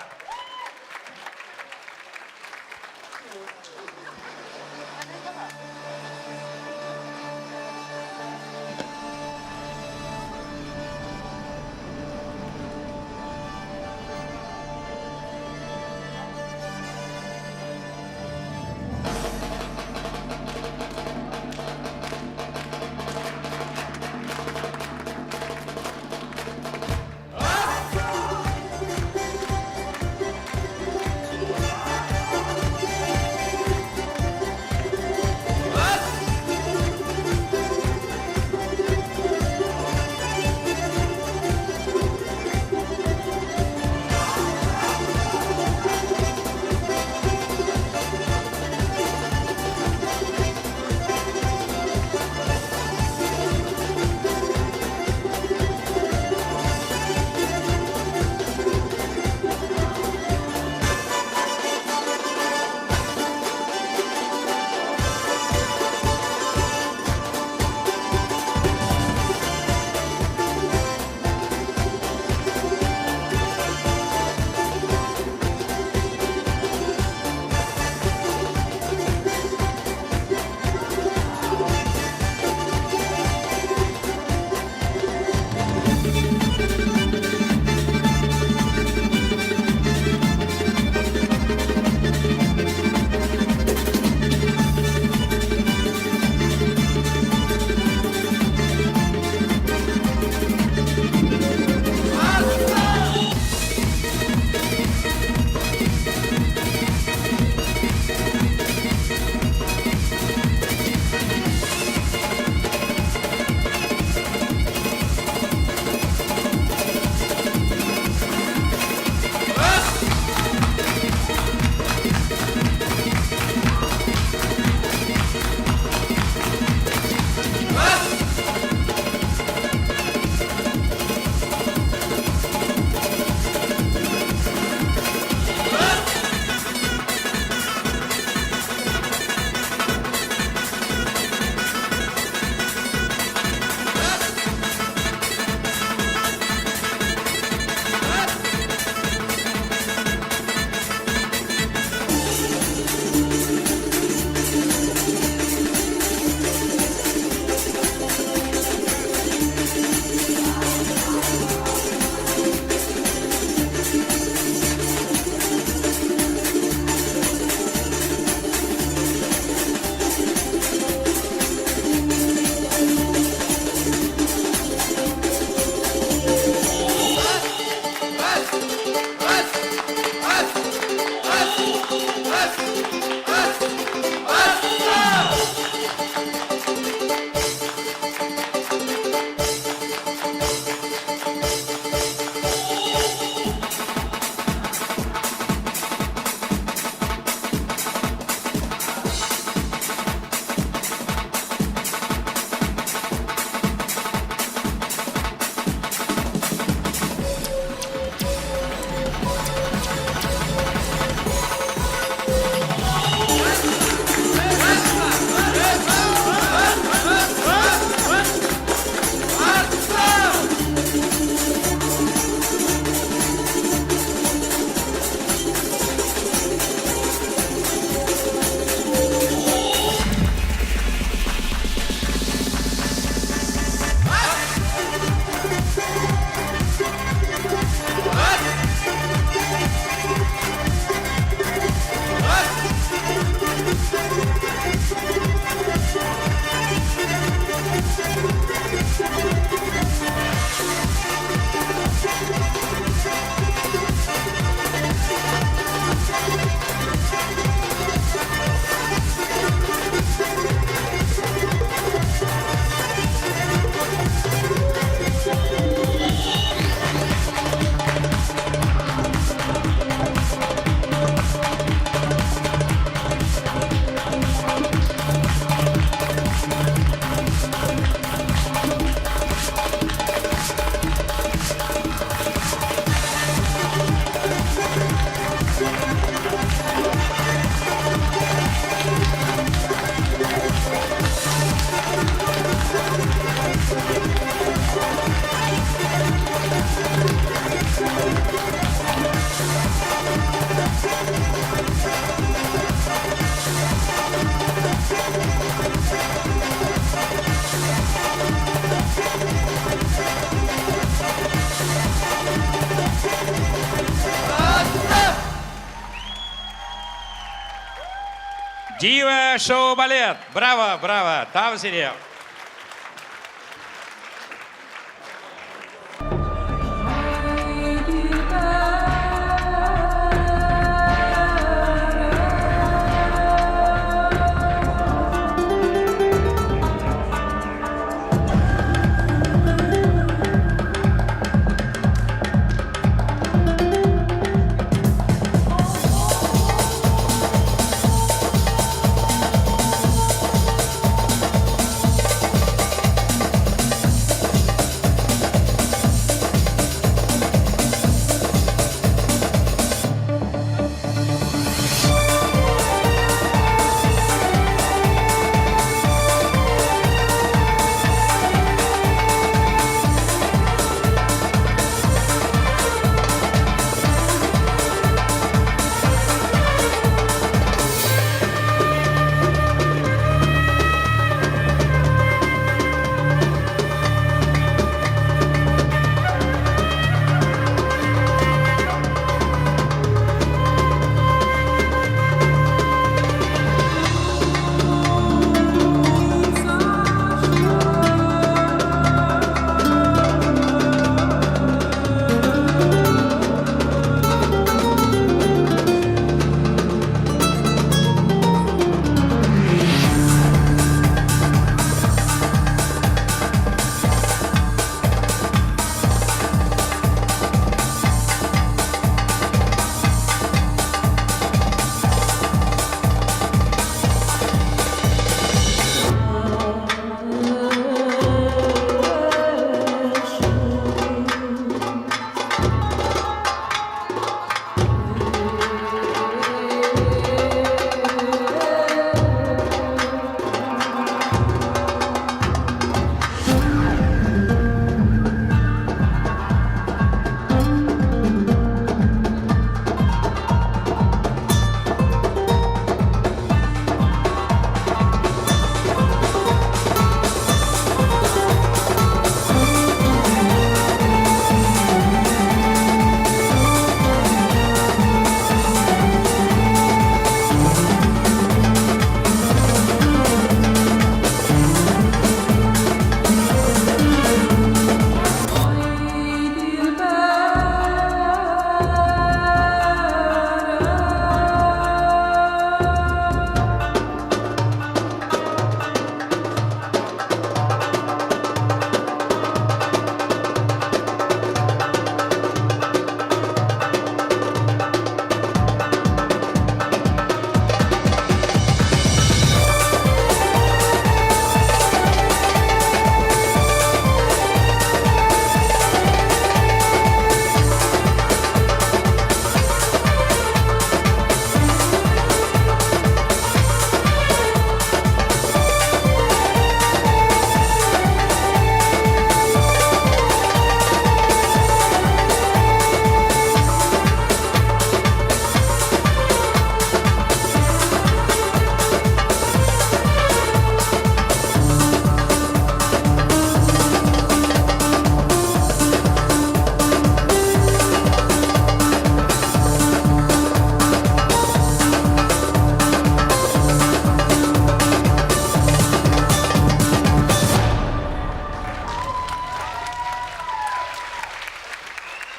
Дива шоу-балет. Браво, браво. Там сире.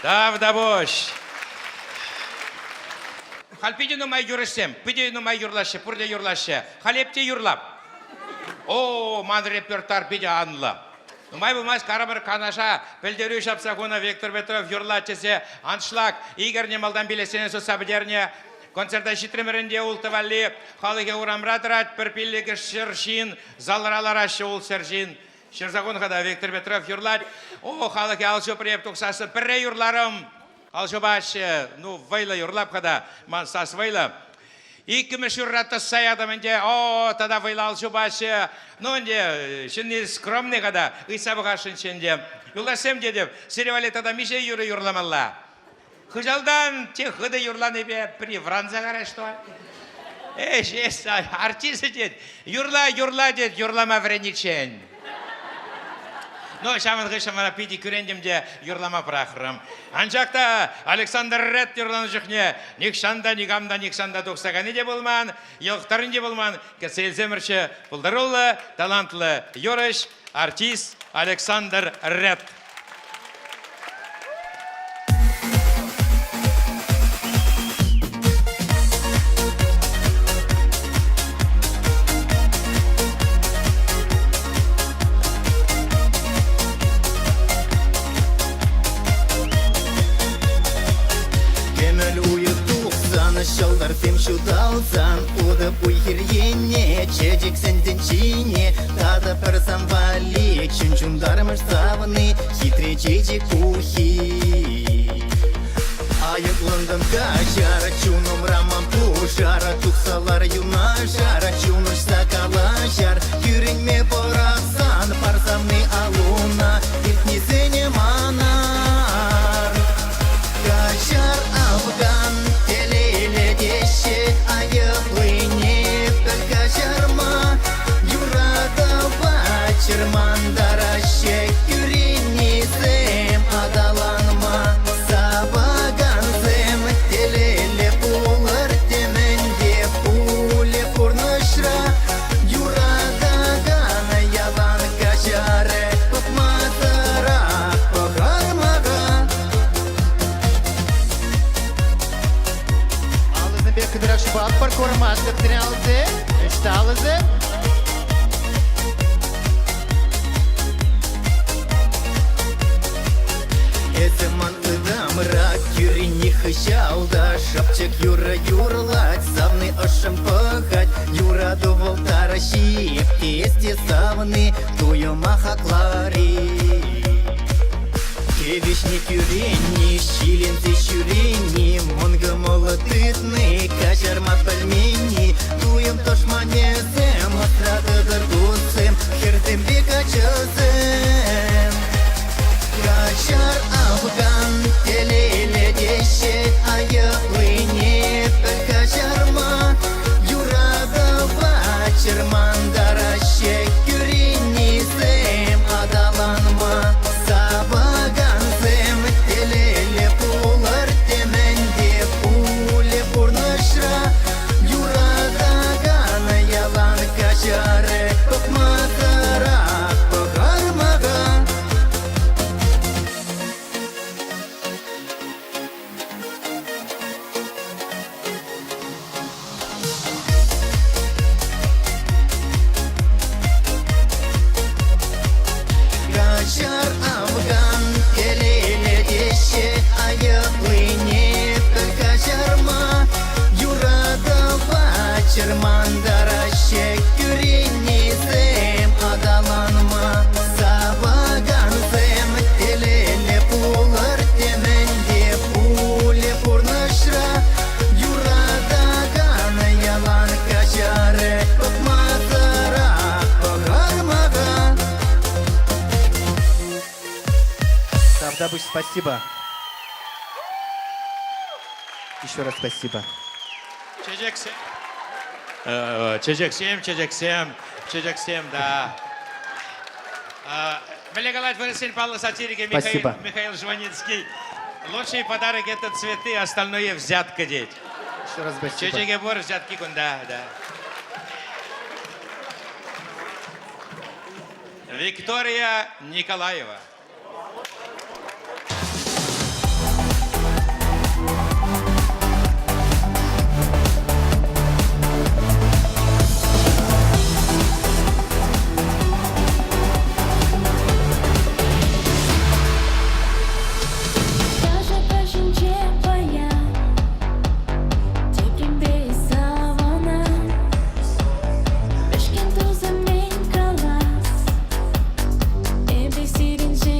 Davdabosh. Halpidi numay yurishsem, pidi numay yurlashi, purde yurlashi. Halepte yurlap. O, man repertar pidi anla. Numay bulmaz karabır kanaşa, pelderü şapsa kona Viktor Petrov yurlachese, anшлаг, Игорь Немалдан билесене сосабдерне, концерта шитремерінде ултывали, халыге урамрадрат, перпиллиге шершин, залраларашы ул сержин. Шерзагон хада Виктор Петров юрлать. О, халыге алшы приеп туксасы, пірре юрларым. Алшы башы, ну, вайла юрлап хада, мансас вайла. Iki мешурратта саядамынде, о, тада вайла алшы башы. Ну, онде, шынны скромный хада, исабыға шыншынде. Юласем дедіп, серевали тада мише юры юрламалла. Хыжалдан те хыды юрланы бе, при Франция қара, что? Артисты дед, юрла дед, юрлама вреничен. Ну, шаманғы шамана пиди күрендімде юрлама прахырым. Анжақта Александр Рет юрланы жүхне, никшанда, никамда, никшанда тоқсағаны де болман, елқтарын де болман, кәселземірші бұлдарулы, талантлы юрыш, артист Александр Рет. Шалдар тем шудалсан, удап уйхирьене, чедик сенденчине, тада персамвали, чунчундармыш савны, хитрый чедик ухи. Аяк лондон качара, чунум рамам пушара, тухсалар юнашара, чунуш сакалашар, юринме порасан, парсамны алуна, иртнисене манар. Качар афган, аяплыне только жарма, юрадова чермандараще, юринизем адаланма, сабаганзем, телеле пулар, теменде пуле пурнышра, юрадагана ялан качаре, попматара, похармага. Кыдырак шыбак бар көрмас кыптырялды, үшталызы. Эземан ыдам рак, юрини хыщалда, шапчык юра юрлать, савны ошым пыхать, юра довол таращип, тесте савны, туyo махаклари. Кевишник юрени, щиленцы щурени, монго молотытны, качарма пельмени, туем тошманезем, острадыдыр гусем, хердем бекачызем. Качар афган, телеле деше, аяплыне, качарма, юрадова чермандараще, юринизем, адаланма, сабаганзем, телеле пулар, теменде пуле пурнышра, юрадагана ялан качаре, попматара, похармага. Качар афган, телеле деше, аяплыне, только жарма, юрадова чермандараще, юринизем, адаланма, сабаганзем, телеле пулар, теменде пуле пурнышра, юрадагана ялан качаре, попматара, похармага. Савдабыч, спасибо. Еще раз спасибо. Чежексем, да. Мелегалать Валентин Павлович сатирики Спасибо. Михаил Жваницкий. Лучший подарок это цветы, остальное взятка деть. Еще раз спасибо. Чечегебор взятки кунда, да. Виктория Николаева. Бешкен тузы мен калас, эбе сирин же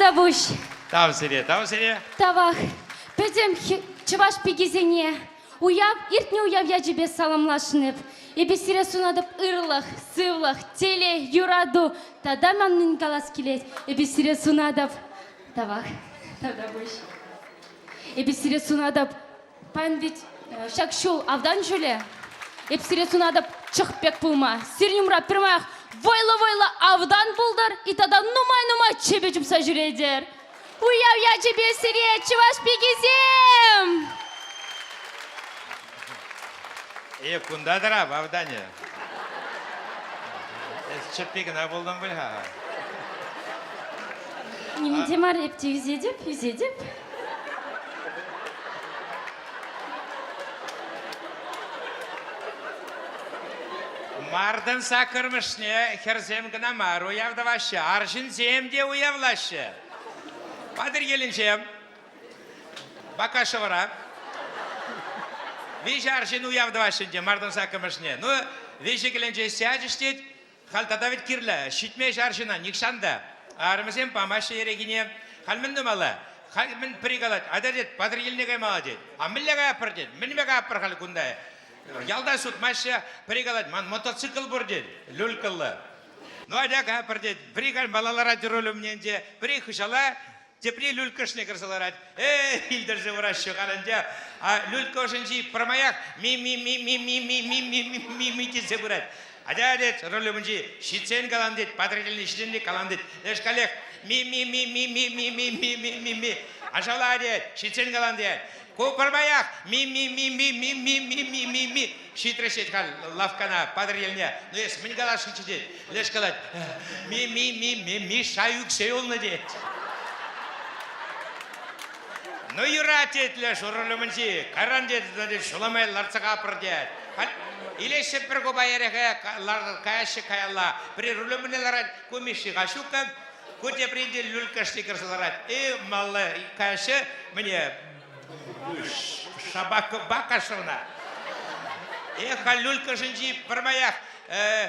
тада буш. Там сире. Тавах. Петем чываш пегизене. Уяв, иртне уяв я тебе саламлашынып. Эбе сире сунадып ырлах, сывлах, теле, юраду. Тада маннын галас келет. Эбе сире сунадып. Тавах. Тада буш. Эбе сире сунадып. Пан ведь шакшул авдан жүле. Эбе сире сунадып чықпек пулма. Сирнюмра пірмақ войлы-войлы авдан булдар. И тада нумай-нумай чебе жүмса жүредер. Уяв я тебе сире чываш пегизем. Кундадыр ап, авдане. Чеппегіна болдың біл, ха. Неменде мар епте үзедіп. Мардың сақырмышне, херзем гына мар, уявдавашы, аршын земде уявлашы. Падыр елінчем, бақашы вара. Виші аршын уявдавашынде, мардың сақырмышне. Ну, виші келінче сядыш дед, халтада вет кирлі, шитмеш аршына, никшанда. Арымызем памашы ерегіне, халмін нұмалы, халмін пригалат, ада дед, падыр еліне қаймала дед. А мүллеға апыр дед, мінбеға апыр хал күндай. Ялда суд маша пригалат, ман мотоцикл бұр дед, люлькылы. Ну, адяға апыр дед, пригал балалара жүрілімненде, при хышала, тепри люлькышне кірсаларад. Илдір жывыра шығарынде, люлька ошынжи пырмаяқ, ми десе бұрад. Ада дед, рөлімінжи, шитсен калан дед, патрилін ішінде калан дед. Еш қалек, ми. Ашала дед, шитсен калан дед. Купырмаяқ, ми. Шитресет қал, лавкана, патриліне. Ну ес, мін кала шитсе дед. Леш қалад, ми, шаюк сейолны дед. Ну юра дед, леш, рөлімінжи, каран дед, шуламай ларцаға апыр дед. Илесе бір көбайереге каяшы каялла. При рулемінеларад көмеші ғашуқым, көте бірінде люлькашты кірсіларад. Малы каяшы, міне, шабақы бақашына. Ха люлькашынжи бірмаяқ.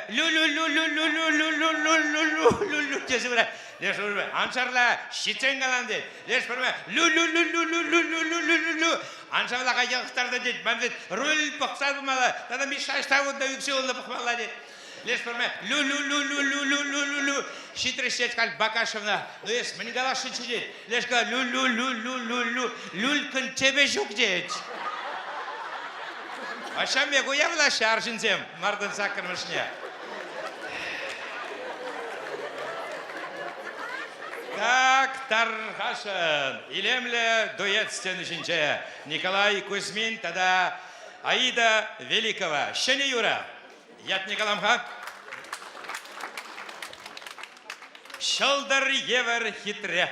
Лю-лю-лю-лю-лю-лю-лю-лю-лю-лю-лю-лю десі бірі. Леш ұрбі, аншарла, шитсен қалан дед. Леш бірмай, лю-лю-лю-лю-лю-лю-лю-лю-лю-лю. Аншарла қайдықтарды дед. Мән дед, рөл бұқсар бұмалы. Тада ми шаштауында үксе олы бұқмала дед. Леш бірмай, лю-лю-лю-лю-лю-лю-лю-лю. Шитресет қал бақашына. Ну ес, мін қала шыншы дед. Леш қа, лю-лю-лю-лю-лю-лю. Люлькін тебе жүк дед. Ашам бек уявлашы аршынсем, мардың сақырмышне. Так, Тархашин, илемле дуэт сценышінче. Николай Кузьмин, тада Аида Великова. Шене Юра, ят Николамха. Шылдар евер хитре.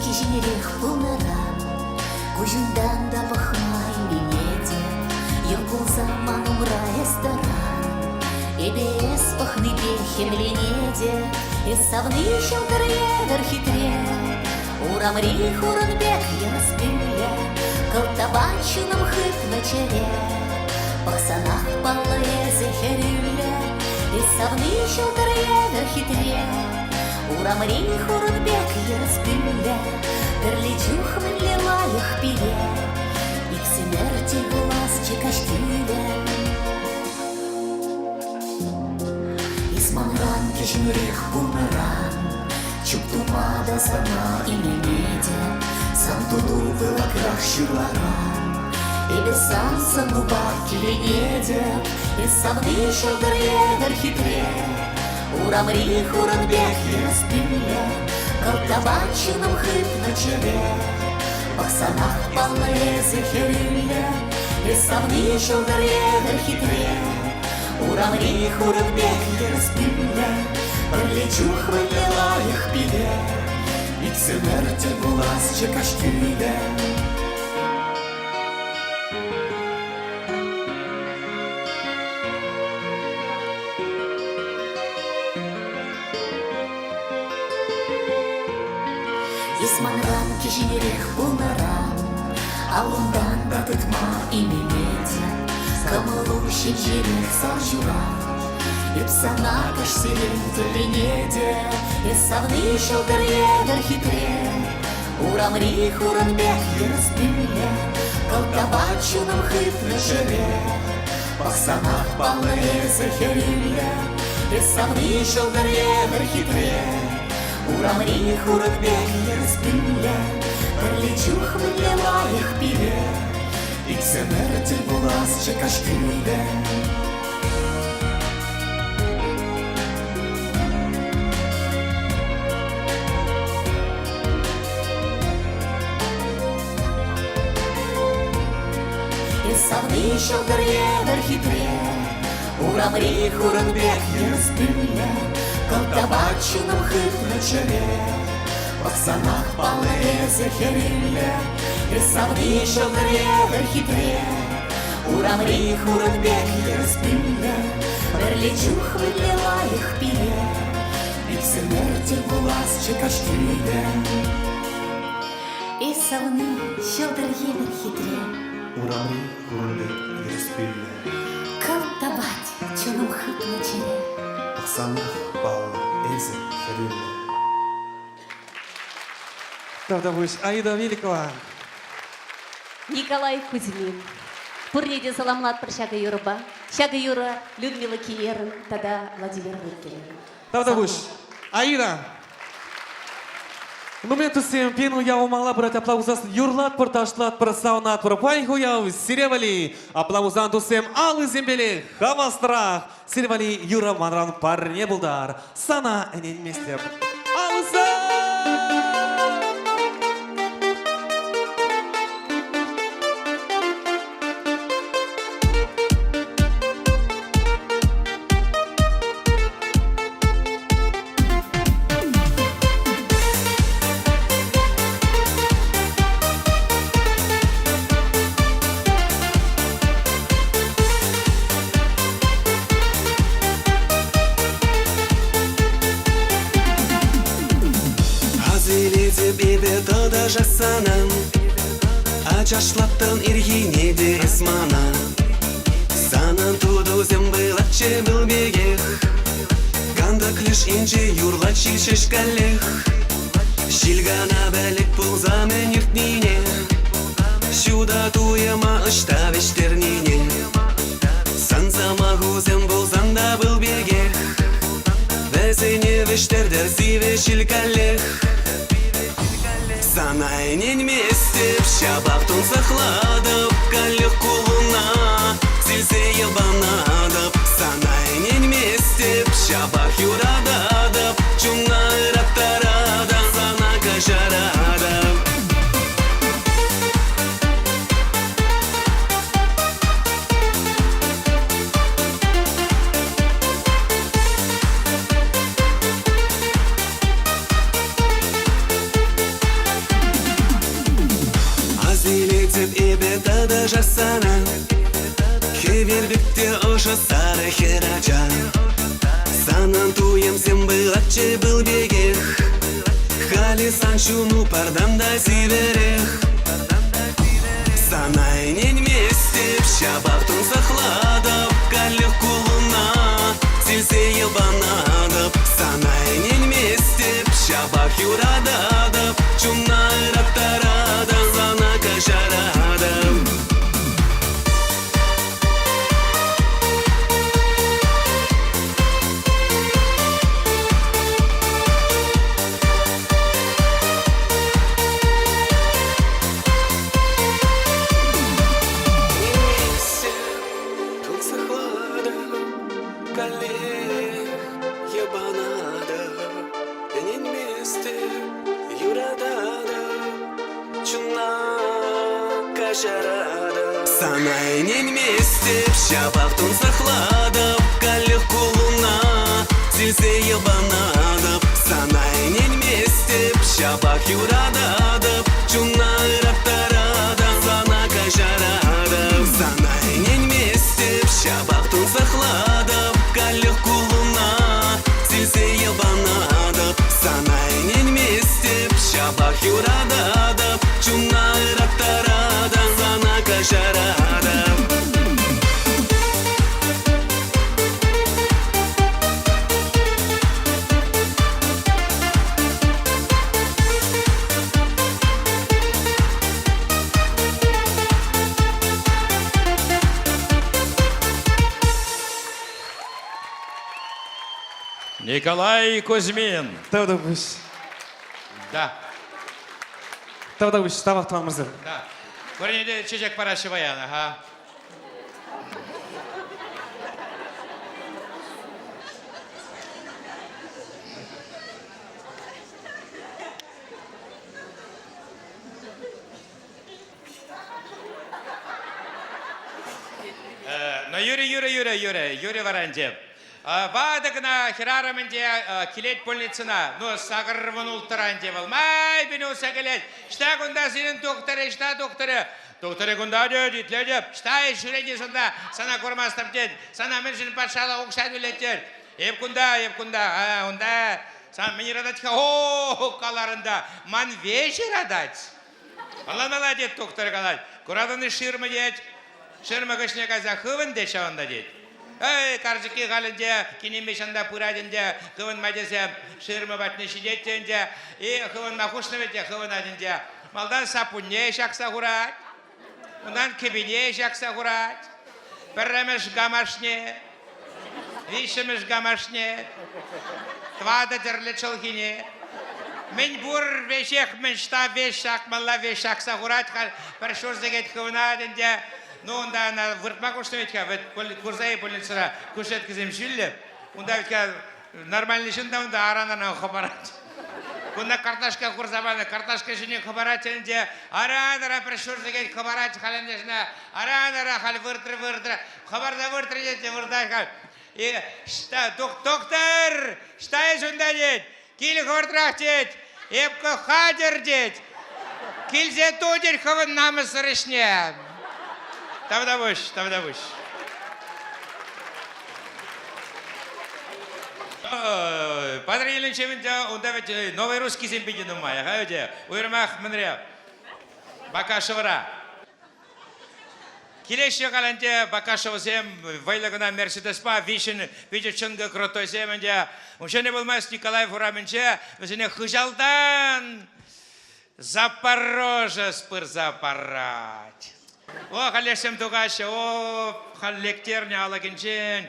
Кеженерек пулнаран, көжіндан да бұқмай менеде, ел болса манумра эсторан, эбес пахны бехемленеде, эсавны шылдыр едір хитре, урамри хурынбек яспіле, кылтабанчыным хыт вечере, пақсанақ баллы езі херюле, эсавны шылдыр едір хитре, урамри хурынбек яспіле, Перличух мінле лайық пиле, иксімерте глаз чекаштиле. Исманран кешінірек бумеран, чуптумада сама именеде, сам туду вылакрах шырларан, эбе сан сануба келенеде, эсавны шылдыр едір хитре, урамри хурынбек яспіле, Калтабанчыным хыт начале, Пақсанақ баллы езі херюле, Эсавны шылдыр едір хитре, Урамри хурынбек яспіле, Бірлечух мінле лайық біле, Иксімерте булас чекаштіле. Исманран кеженерех булнарам, алундан да тытма именете, камылу шенжерек саржура. Ипсана каш сирен теленеде, Исавны шылдыр хитре, Урамри хуранбек ерспиле, Калтабачуным хитре жире, Пахсанах палне захериле, Исавны шылдыр хитре, Урамри хуранбек ерспиле, Пролечух млела их пиле, Иксенертель булас чекашкиле. Исавны шылдыр хитре, Урамри хуранбек ерспиле, Калтабачуным хитре жире, Пахсанах палне захериле, Исавны шылдыр хитре, Урамри хуранбек ерспиле, Пролечух вылила их пиле, Иксенертель булас чекашкиле. Исавны шылдыр хитре, Урамри хуранбек ерспиле, Калтабать чуным хитре жире, Пахсанах палне захериле. Давдавыш, Аида Великова. Николай Кузьмин. Пурнеде саламлат про Шага Юрба. Шага Юра, Людмила Киерн, тогда Владимир Выркин. Давдавыш, Аида. Ну, мен тусем пену я умала брать аплаузас юрлат порташлат просаунат пропайху я сиревали. Аплаузан тусем алы зембеле хавастрах. Сиревали Юра манран парне булдар. Сана энен местер. Алза! Жасанам, ачашлаттан иргине де эсмана. Санан туду зембыл атче был бегех, Кандак лишь инче юрла чилшеш калех. Шилгана бәлек пулза мен иртнине, Шуда туяма ышта вештернине. Сансама гузем булзан да был бегех, Везене вештердер сиве шилкалех. Санайнен месте в шабахтун сахладып, Калех кулуна, силсе елбанадып. Санайнен месте в шабах юрададып, Чуна ыраттарада, сана кажарадып. Эбетада жасана, Хевербекте оша сары херача. Санан туем сем был атче был бегех, Хали санчуну парданда сиверех. Санайнен месте в шабахтун сахладып, Калех кулуна, силсе елбанадып. Санайнен месте в шабах юрададып, Чуна ыраттарада, сана кажарадып. Санайнен месте в шабахтун сахладып, Калех кулуна, силсе елбанадып. Санайнен месте в шабах юрададып, Чуна ыраттарада, сана кажарадып. Санайнен месте в шабахтун сахладып, Калех кулуна, силсе елбанадып. Санайнен месте в шабах Ах, юрада, чуна рактарада, зана кашарада. Николай Кузьмин. Тавдагуш. Да, Тавдагуш, тавах туан мырза. да. Көрінеді чечек парашы баян, аха. Но Юрий Варанде. Бадыгына хирарамынде келет больницына, ну сағырвын ұлттыранде бол. Май, бені ұса келет. Шта күнда сенің докторы, шта докторы. Докторы күнда дед, ледеп. Шта жүреді сонда, сана көрмастым дед. Сана мен жын патшалы оқшады өлеттер. Еп күнда, онда. Сан мені радатқа, о, қаларында. Ман вечер радать. Алла дед, доктор қалад. Күрадыны шырмы дед. Шырмы кішіне қаза қывын деші онда дед. Эй, каржыки галынде, кинемешанда пурадынде, хывын мадесе, шырмы батны шидеттенде, и хывын махушнывете, хывын адынде. Малдан сапунне шақса хурат, ондан кебине шақса хурат, біріміш гамашне, вишіміш гамашне, твада дірлі чылгине. Мен бур вешек, мен шта вешак, малла вешақса хурат, бір шорзегет хывын адынде. Ну, онда ана выртмак уштавитка, курзай больницара кушеткізем жүлі. Онда витка нормальный жында, онда аранана хабарат. Онда карташка курзабаны, карташка жіне хабарат енде, аран-ара пришур деген хабарат халінде жына, аран-ара хал выртыр, хабарда выртыр деді, вырдай хал. И, доктор, штай жында дед, кел хабартырақ дед, епкі хадер дед, келзе тодер хавын намысыр ішне. Тавдавыш. Падр Еленчевинде, он давит новый русский зембиди думая, гаете, уйрмах мэнре, Бакашевра. Келеші қаланде Бакашев зем, вайлығына Мерседеспа, видит чынғы крутой земенде, уже не болмас Николай Фураменче, өзіне хыжалдан Запорожец пырзапарать. О, халешем тугаще, о, халлектерне алагенчен.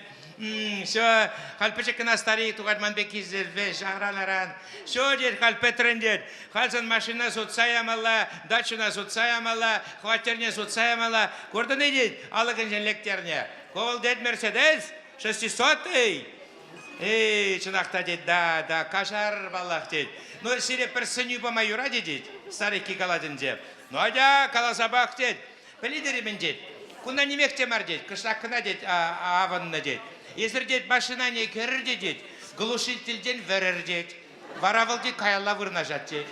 Все, халпечек на старик, тугать манбекизер, веш, аран. Все, дед, халпетрен дед. Халсан машина сутсаямала, дачина сутсаямала, хватерне сутсаямала. Курда не дед, алагенчен лектерне. Ковал дед Мерседес, 600-й. Эй, чынақта дед, да, кашар баллах дед. Ну, сире персеню по майора дед, старик кикаладен дед. Ну, адя, каласабах дед. Пелидеремен дед, кунда немек темар дед, кыштақына дед, аванна дед. Езір дед, машина не керір дед, глушительден верер дед, варавыл дед, каялла вырнажат дед.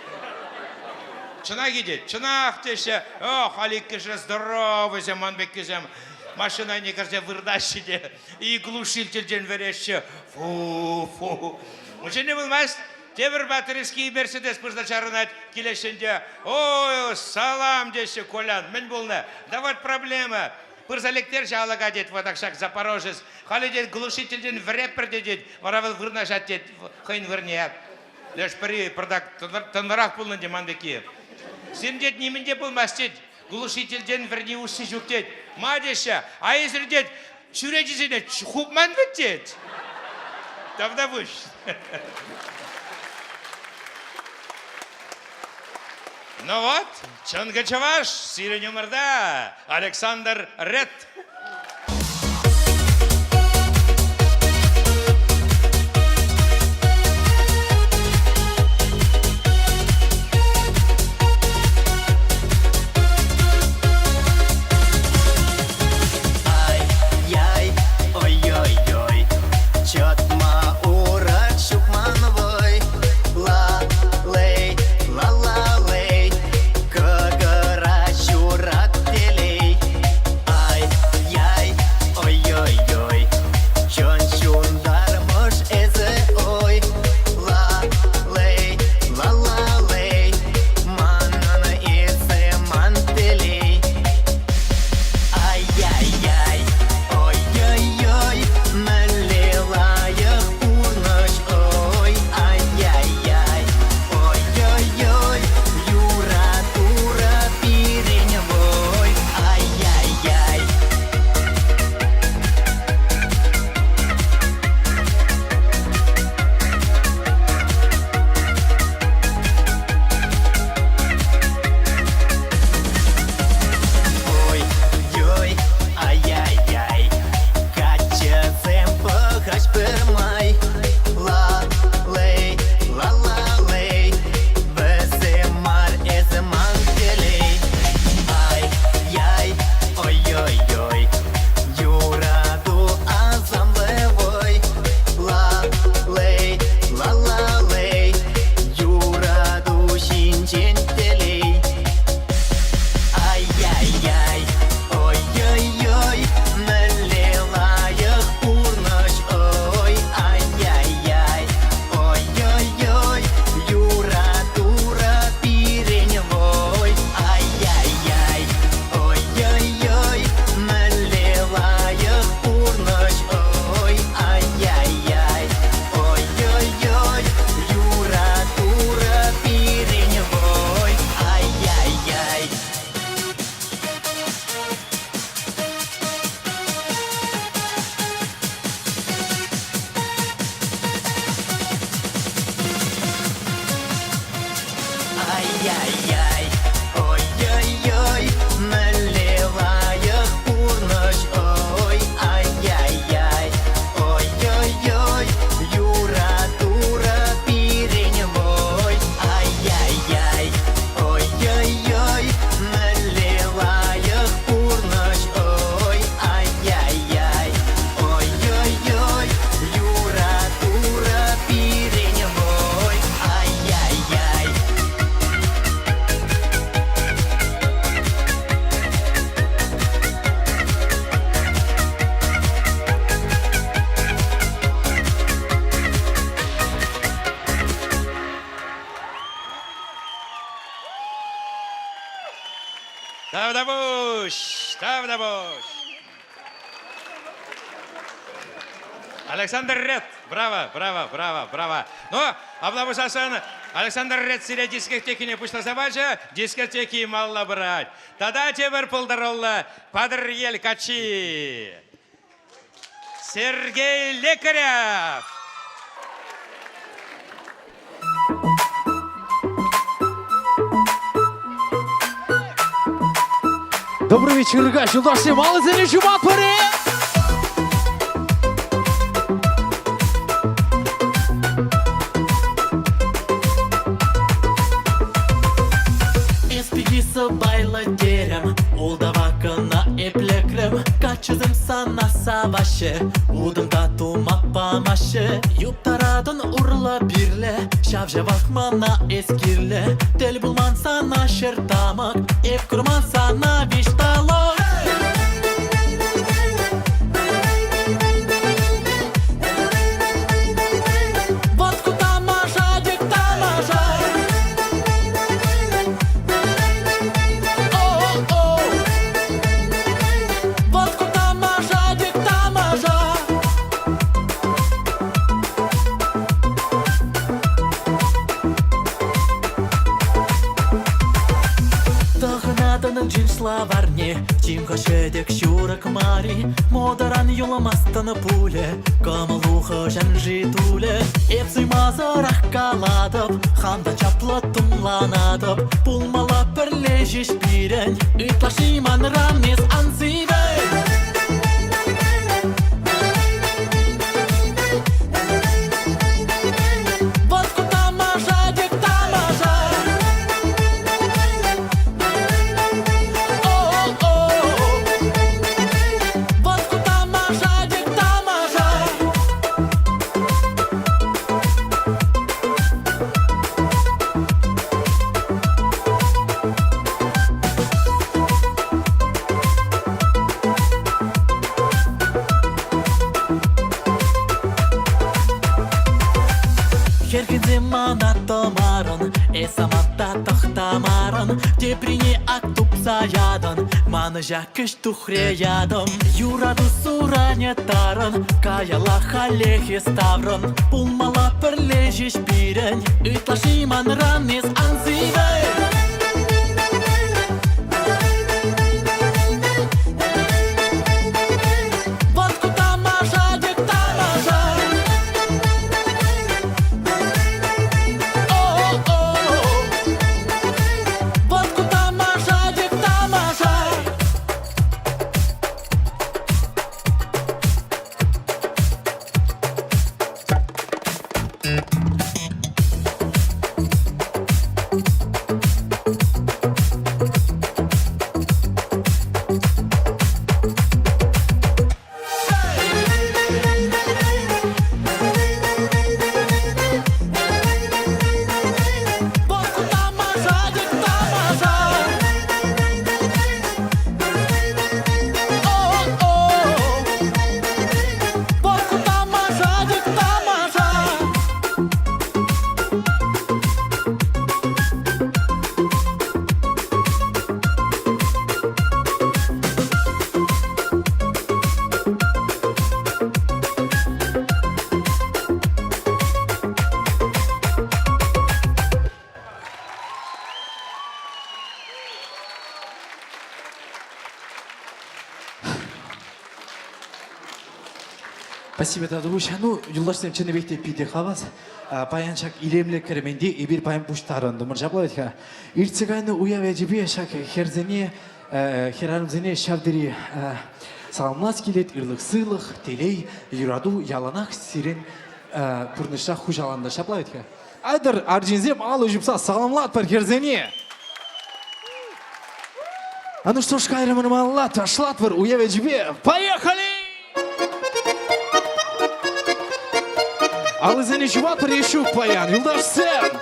Чынақ дед, чынақ деші, о, халик кеші, здоровый земан беккезем, машина не керзе вырдашы дед, и глушительден вереші, фу. Уже не болмас? Тебір батырыский Мерседес пыздачарынат келешінде. Ой, салам деші Колян, мен болна. Да вот проблема. Пырзалектер жалыға дед, вот ақшақ Запорожец. Халі дед глушительден врепір дед, варавыл вырнажат дед, хойн вырне. Леш пірі пырдак тынварақ болын демандеки. Сен дед неменде болмас дед, глушительден врне усы жүк дед. Ма деші, а езір дед, шүрежізіне хупман вет дед. Давдавыш. Ну вот, Чонгачаваш, сирень умырда, Александр Ред. Ай-яй, ой-ой-ой, чотма урат шукмановой, ла-лей, ла-ла-лей. Кагара чурак телей, ай, ай-яй-яй, ой-ой-ой, наливаем полночь, ой, ай-яй-яй, ой-ой-ой, Юра, дура, пирень мой, ай-яй-яй, ой-ой-ой, наливаем полночь, ой, ай-яй-яй, ой-ой-ой, Юра, дура, пирень мой, ай-яй-яй. Тавдабуш, Тавдабуш. Александр Ред, браво, браво, браво, браво. Ну, Абламусасан, Александр Ред сире дискотекине пуштасабача, дискотеки мало брать. Тогда тебер полдаролла, Падр Ель Качи. Сергей Лекарев. Добрый вечер, Гач. Удачи, мало зелечу мапаре. Эспигисы байлатерем, улдавакына эплекрем, качызым сана саваще, удымда тумак памаще, юптарадын урла бирле, шавжа вахмана эскирле, тел булман сана шертамак, эп курман сана вишталок. Водку тамаша, дик тамаша. Водку тамаша, дик тамаша. Тахнаданың джинславарне, тимка шедек шурак мари, модаран юламастаны пуле, камалуха жанжи туле, эпсый мазарах каладып, ханда чаплы тумланадып, пулмала пірлежеш пирен, ытлашиман рамес ансивен. Водку тамаша, дик тамаша. Водку тамаша, дик тамаша. Herkese mana tomarın, esamatta tahtamarın, Teprini aktup sayadın, manıja kış tuhreyadım. Yuradı suranyetarın, kayala halehi stavrın, Pulmala perlejiş biren, ıtlaşiman ranes anziven. Водку тамаша, дик тамаша. Водку тамаша, дик тамаша. Водку тамаша, дик тамаша. Водку тамаша, дик тамаша. Спасибо, Тадуш. Ну, юллашсем чыныбекте пиде хавас. Паянчак илемле керменде ибир паян пуштарынды. Мыржаплавитха. Ирцегайны уявэжибе шак херзене, херарымзене шавдыри саламлас келет, ирлық сыйлық, телей, юраду, яланақ, сирен, пұрнышақ хужаланды. Шаплавитха. Айдар аржинзем алу жіпса саламлат пар херзене. А ну что ж, кайрымын маллат, ташлат пар уявэжибе. Поехали! Алызыны жуат пар ешук паян. Юлдаш сен!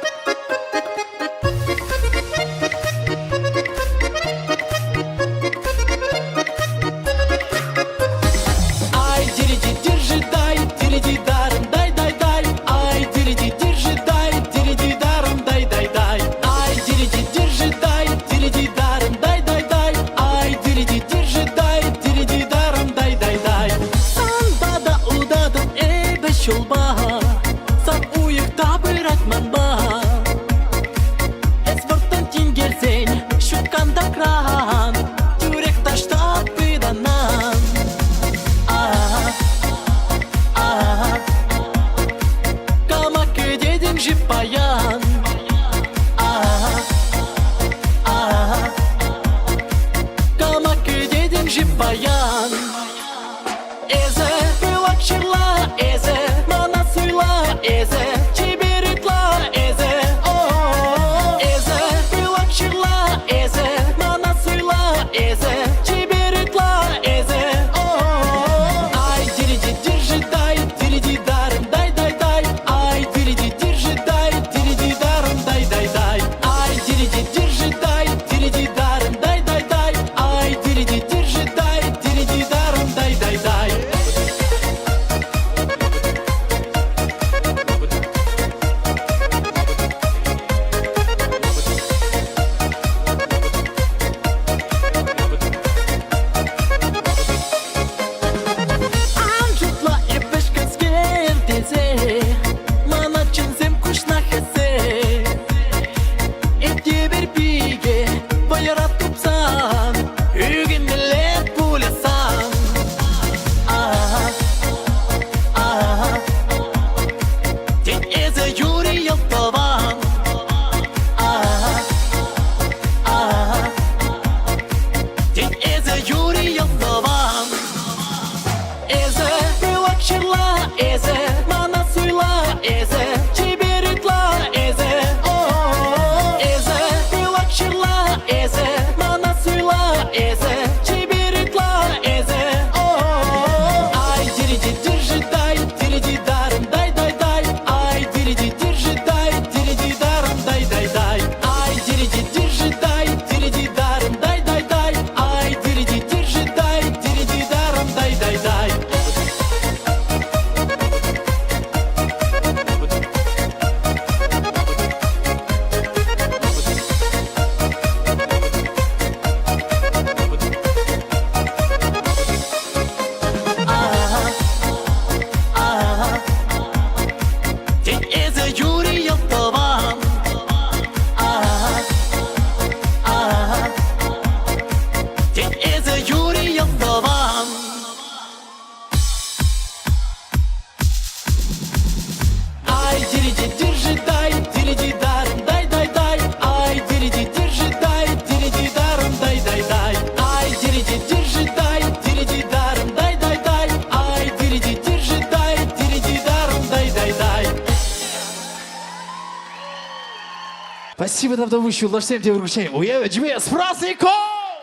Спасибо, Давдовыш, улашсем тебе вручай. Уявя тебе с праздником!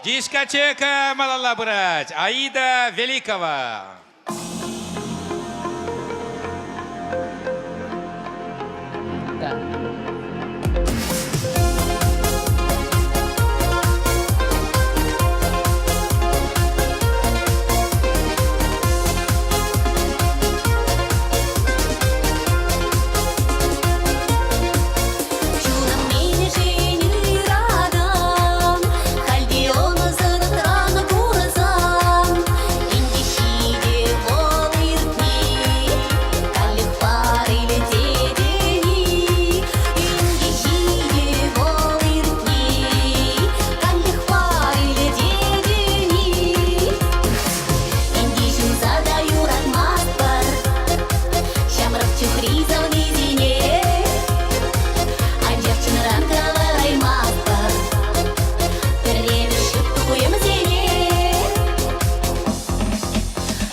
Дискотека малала брать. Аида Великого. Халди он зырытраны курызан, инди шиде чухриза в низине, а девчина ранковая маска, перемешит туем зене.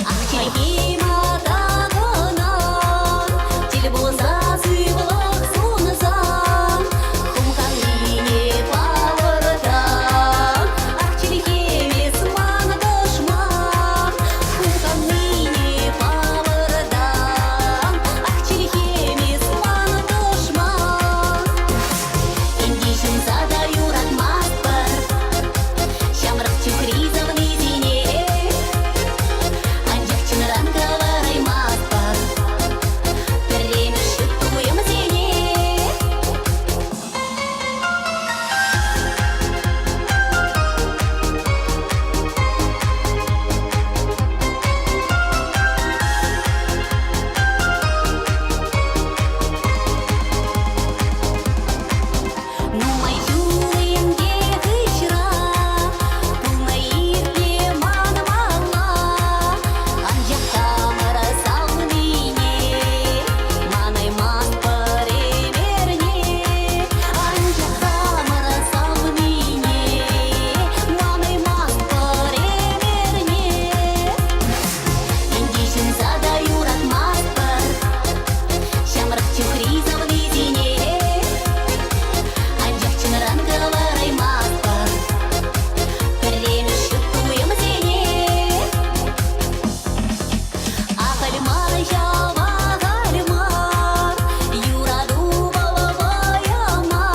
Ах, черехи матагонан, телебуза зывлок сунзан, хумканлине павардан. Ах, черехи весман дошман, хумканлине павардан. Ах, черехи весман дошман. Индишин задаю радмаспар, щамрак чухриза в низине, а девчина ранковая маспар, перемешит туем зене. Ну, майюем гехышра, пулнаирке мана-мана, анжақтамара салмине, манай маспаре мерне, анжақтамара салмине, манай маспаре мерне. Индишин задаю радмаспар, щамрак чухриза в низине, а девчина ранковая маспар, перемешит туем зене. А кальмар жава кальмар, юрадубова баяма,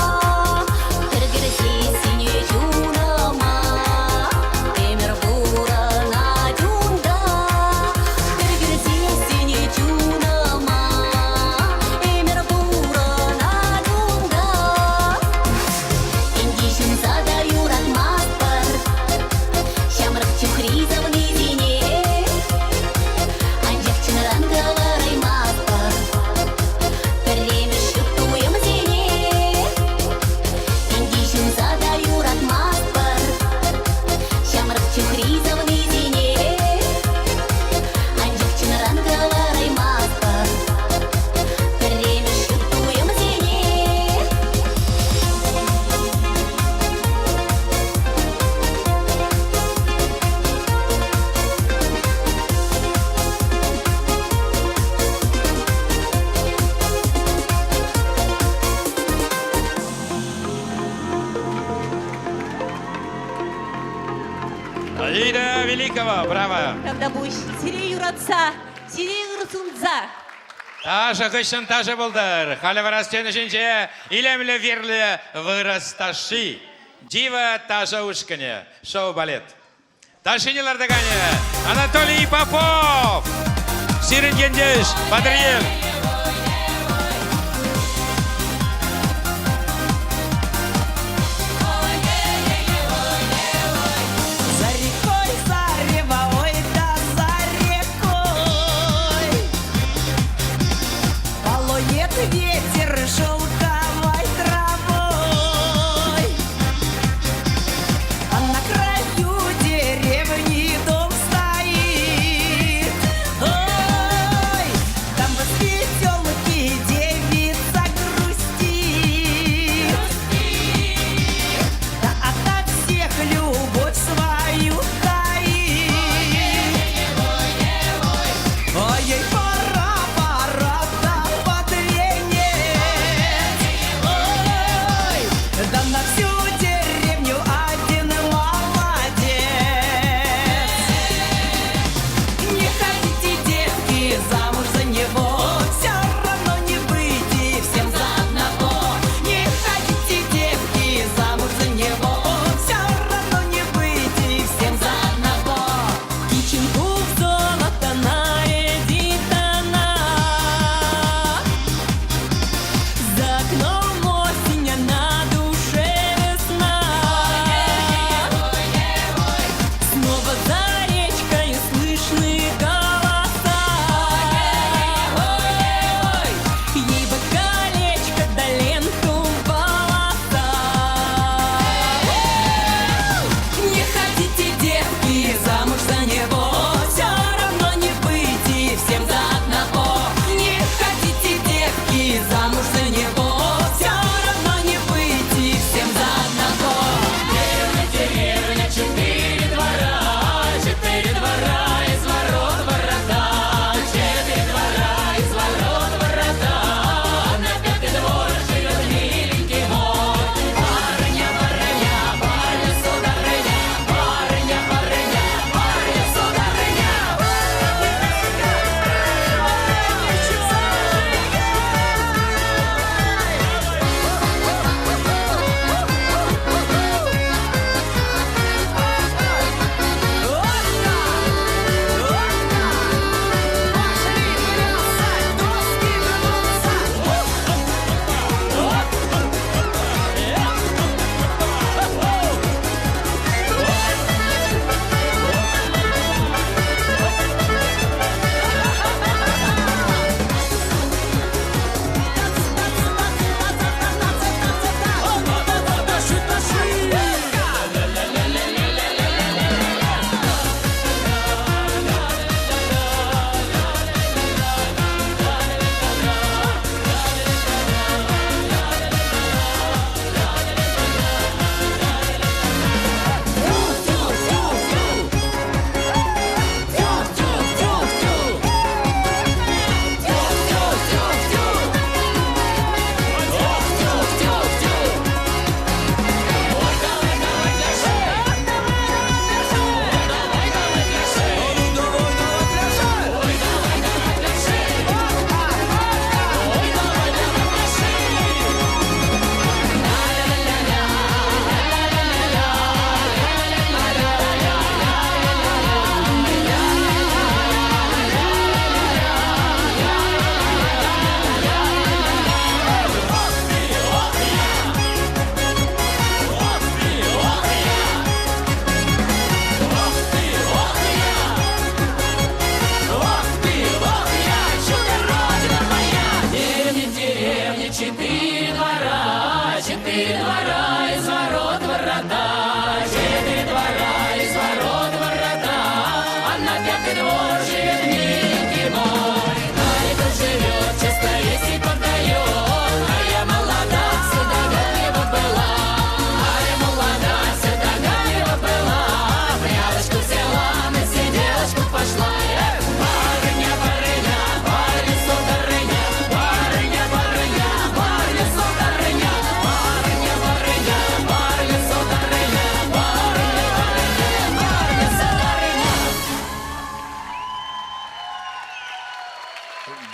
кыргырси сине чунама, эмер бура надюнда, кыргырси сине чунама, эмер бура надюнда. Индишин задаю радмаспар, щамрак чухриза в низине, а девчина ранковая маспар, перемешит туем зене. Индишин задаю радмаспар, щамрак чухриза в низине, а девчина ранковая маспар, перемешит туем зене. Аида Великого, браво! Когда будешь сире юратса, сире юрсунза. Таша кышын ташы болдыр. Халі вырастен үшінше, илемлі верлі вырасташы. Дива Таша Ушкіне. Шоу-балет. Ташынелар дегане. Анатолий Попов. Сирен Гендеш. Падриел. За рекой зарева, ой, да за рекой полоет ветер шелковой травой, а на краю деревни дом стоит. Ой, там в светелке девица грустит, да ото всех любовь свою таит. Ой, пора, пора, да под венец.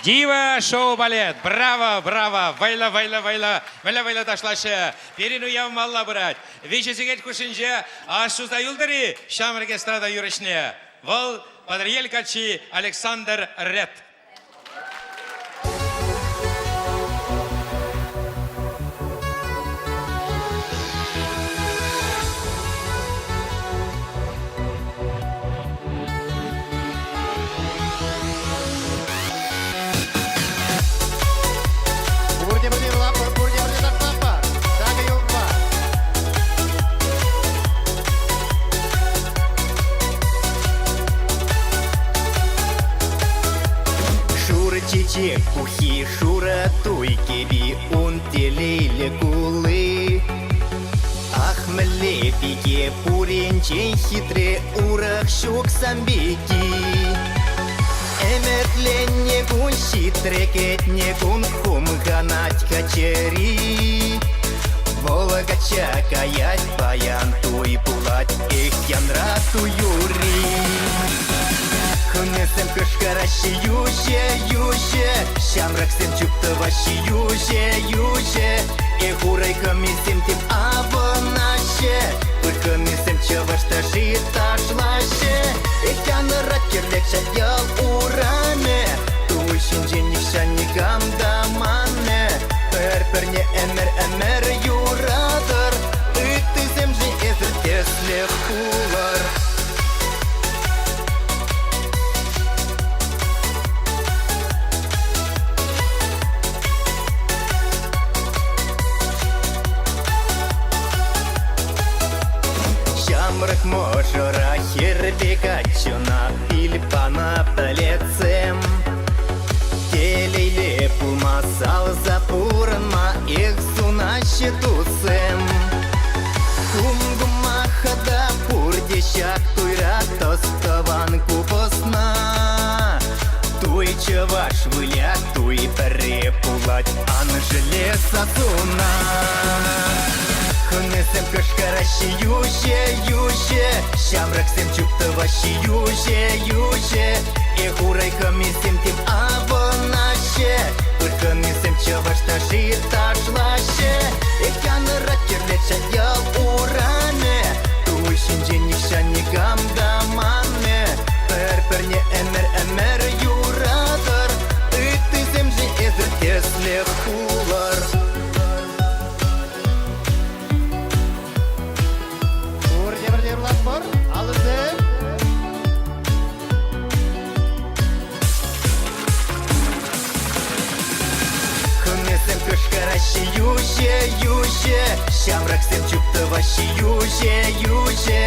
Дива шоу-балет. Браво, браво. Вайла, вайла, вайла. Вайла, вайла ташлашы. Перин уям малла брать. Вещи сигет кушинже. Ашузда юлдари. Шамрге страда юрышне. Вол подрель качи Александр Ред. Чичек, пухи, шура, туйки, би, ун, телейле, кулы. Ах, мле, пике, пурин, чей хитре, урах, щук, самбики. Эметлен, не гун, щитрекет, не гун, хум, ганать, качери. Волга, чакаять, баян, туй, пулать, их, янра, туюри. Хунесем кышкаращи юже, Шамраксем чуптыващи юже, И хурай камисем тим абонаше, Пыркамисем чавашта житашлаше, И кянырат керлекша ял уране, Туй шинженик шаникам дамане, Перперне эмер юрадыр, Ыттызем же эзір тесле хулар. Шамрак мошора хербека чуна пильпана талецем. Телейле пулмасал запуранма их сунащи тусем. Кумгума хада пурдещак туйра тостован купосна. Туй чаваш выляк, туй перепулать, анжеле сатуна. Хунесем кышкаращи юже, Шамраксем чуптыващи юже, И хурай камисем тим абонаше, Пыркамисем чавашта житашлаше, И кянырат керлеча ял уране, Туй шинженик шаникам дамане, Перперне эмер юрадыр, Ыттызем же эзір тесле хулар. Хунесем кышкаращи юже, Шамраксем чуптыващи юже,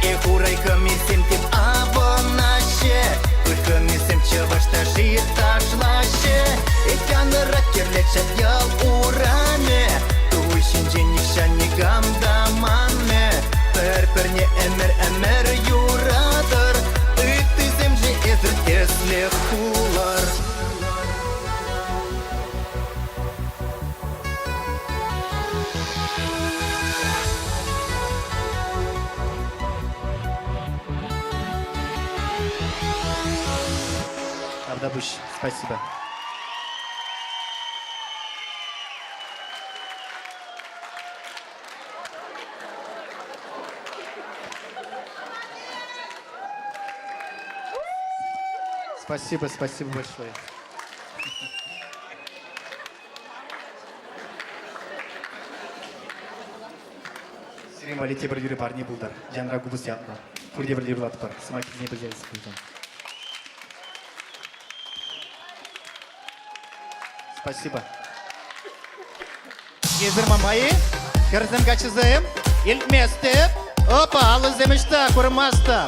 И хурай камисем тим абонаше, Пыркамисем чавашта житашлаше, И кянырат керлеча ял уране, Туй шинженик шаникам дамане, Перперне эмер юрадыр, Ыттызем же эзір тесле хулар. Абдабуш, спасибо. Спасибо большое. Сирим алите бір юрі барне бұлдар. Жанра губыз ятла. Күрде бір юрлаты бар. Смакетіне бір жайсы бұлдан. Спасибо. Кезір мамайы. Херзем качызем, илместеп, опа, алыземешта, курмаста.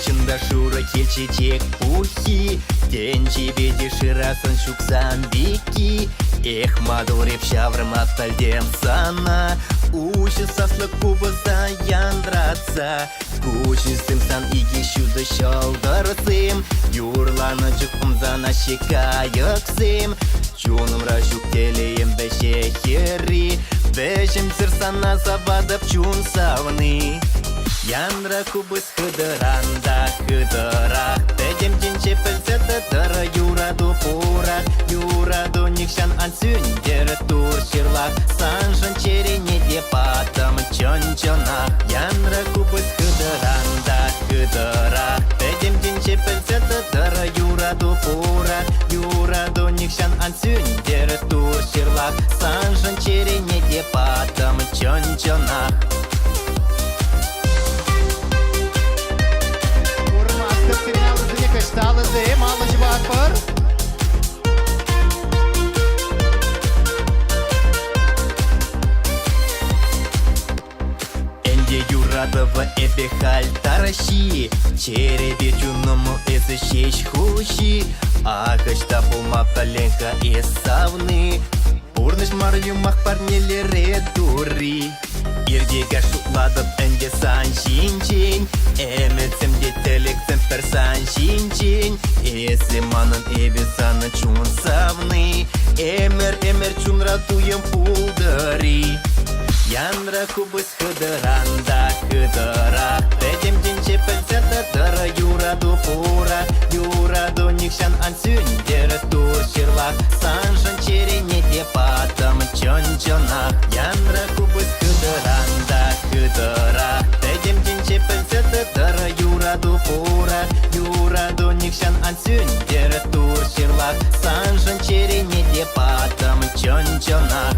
Чында шура келчечек пухи, Тенчи беди ширасын шуксан бики. Эх, мадуреп шаврым аттальдем сана, Уши саслы кубыса яндратса. Кучинсым сан иги шуды шалдарсым, Юрланы чукпымзана шекайыксым. Чуным рашук телеем беше хери, Бешем сырсана завадып чун савны. Янра кубыс хыдыранда хыдыра, Тедем тинче пілседі дыры юраду пура. Юраду никшан ансюндер тур шырлак, Санжын черене депатым чон-чонак. Янра кубыс хыдыранда хыдыра, Тедем тинче пілседі дыры юраду пура. Юраду никшан ансюндер тур шырлак, Санжын черене депатым чон-чонак. Алызем, алыш ватпыр. Энде юрадова эбе халь таращи, Черебе чуному эзы шеш хуши. Ахышта пулма паленка из савны, Урныш марью мах парнелере тури. Ирдега шутладып энде сан шинчень, Эметсем детелексем персан шинчень. Эсе манын эбе саны чун савны, Эмер чун ратуем пулдыри. Янра кубыс хыдыранда хыдыра, Тедем тинче пілседі дыры юраду пура. Юраду никшан ансюндер тур шырлак, Санжын черене депатым чон-чонак. Янра кубыс хыдыранда хыдыра, Тедем тинче пілседі дыры юраду пура. Юраду никшан ансюндер тур шырлак, Санжын черене депатым чон-чонак.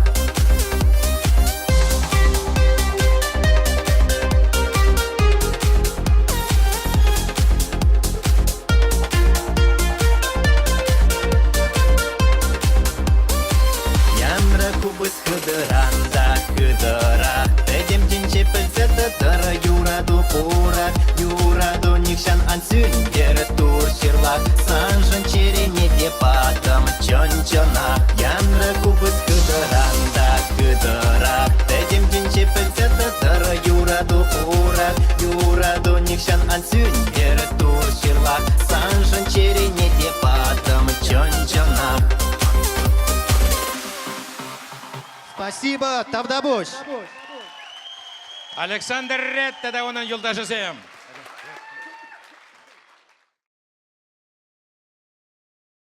Хыдыранда хыдыра, Тедем тинче пілседі дыры юраду пура. Юраду никшан ансюндер тур шырлак, Санжын черене депатым чон-чонак. Янра кубыс хыдыранда хыдыра, Тедем тинче пілседі дыры юраду пура. Юраду никшан ансюндер тур шырлак, Санжын черене депатым чон-чонак. Спасибо, Тавдабуш. Александр Ретта да оның юлдашысым.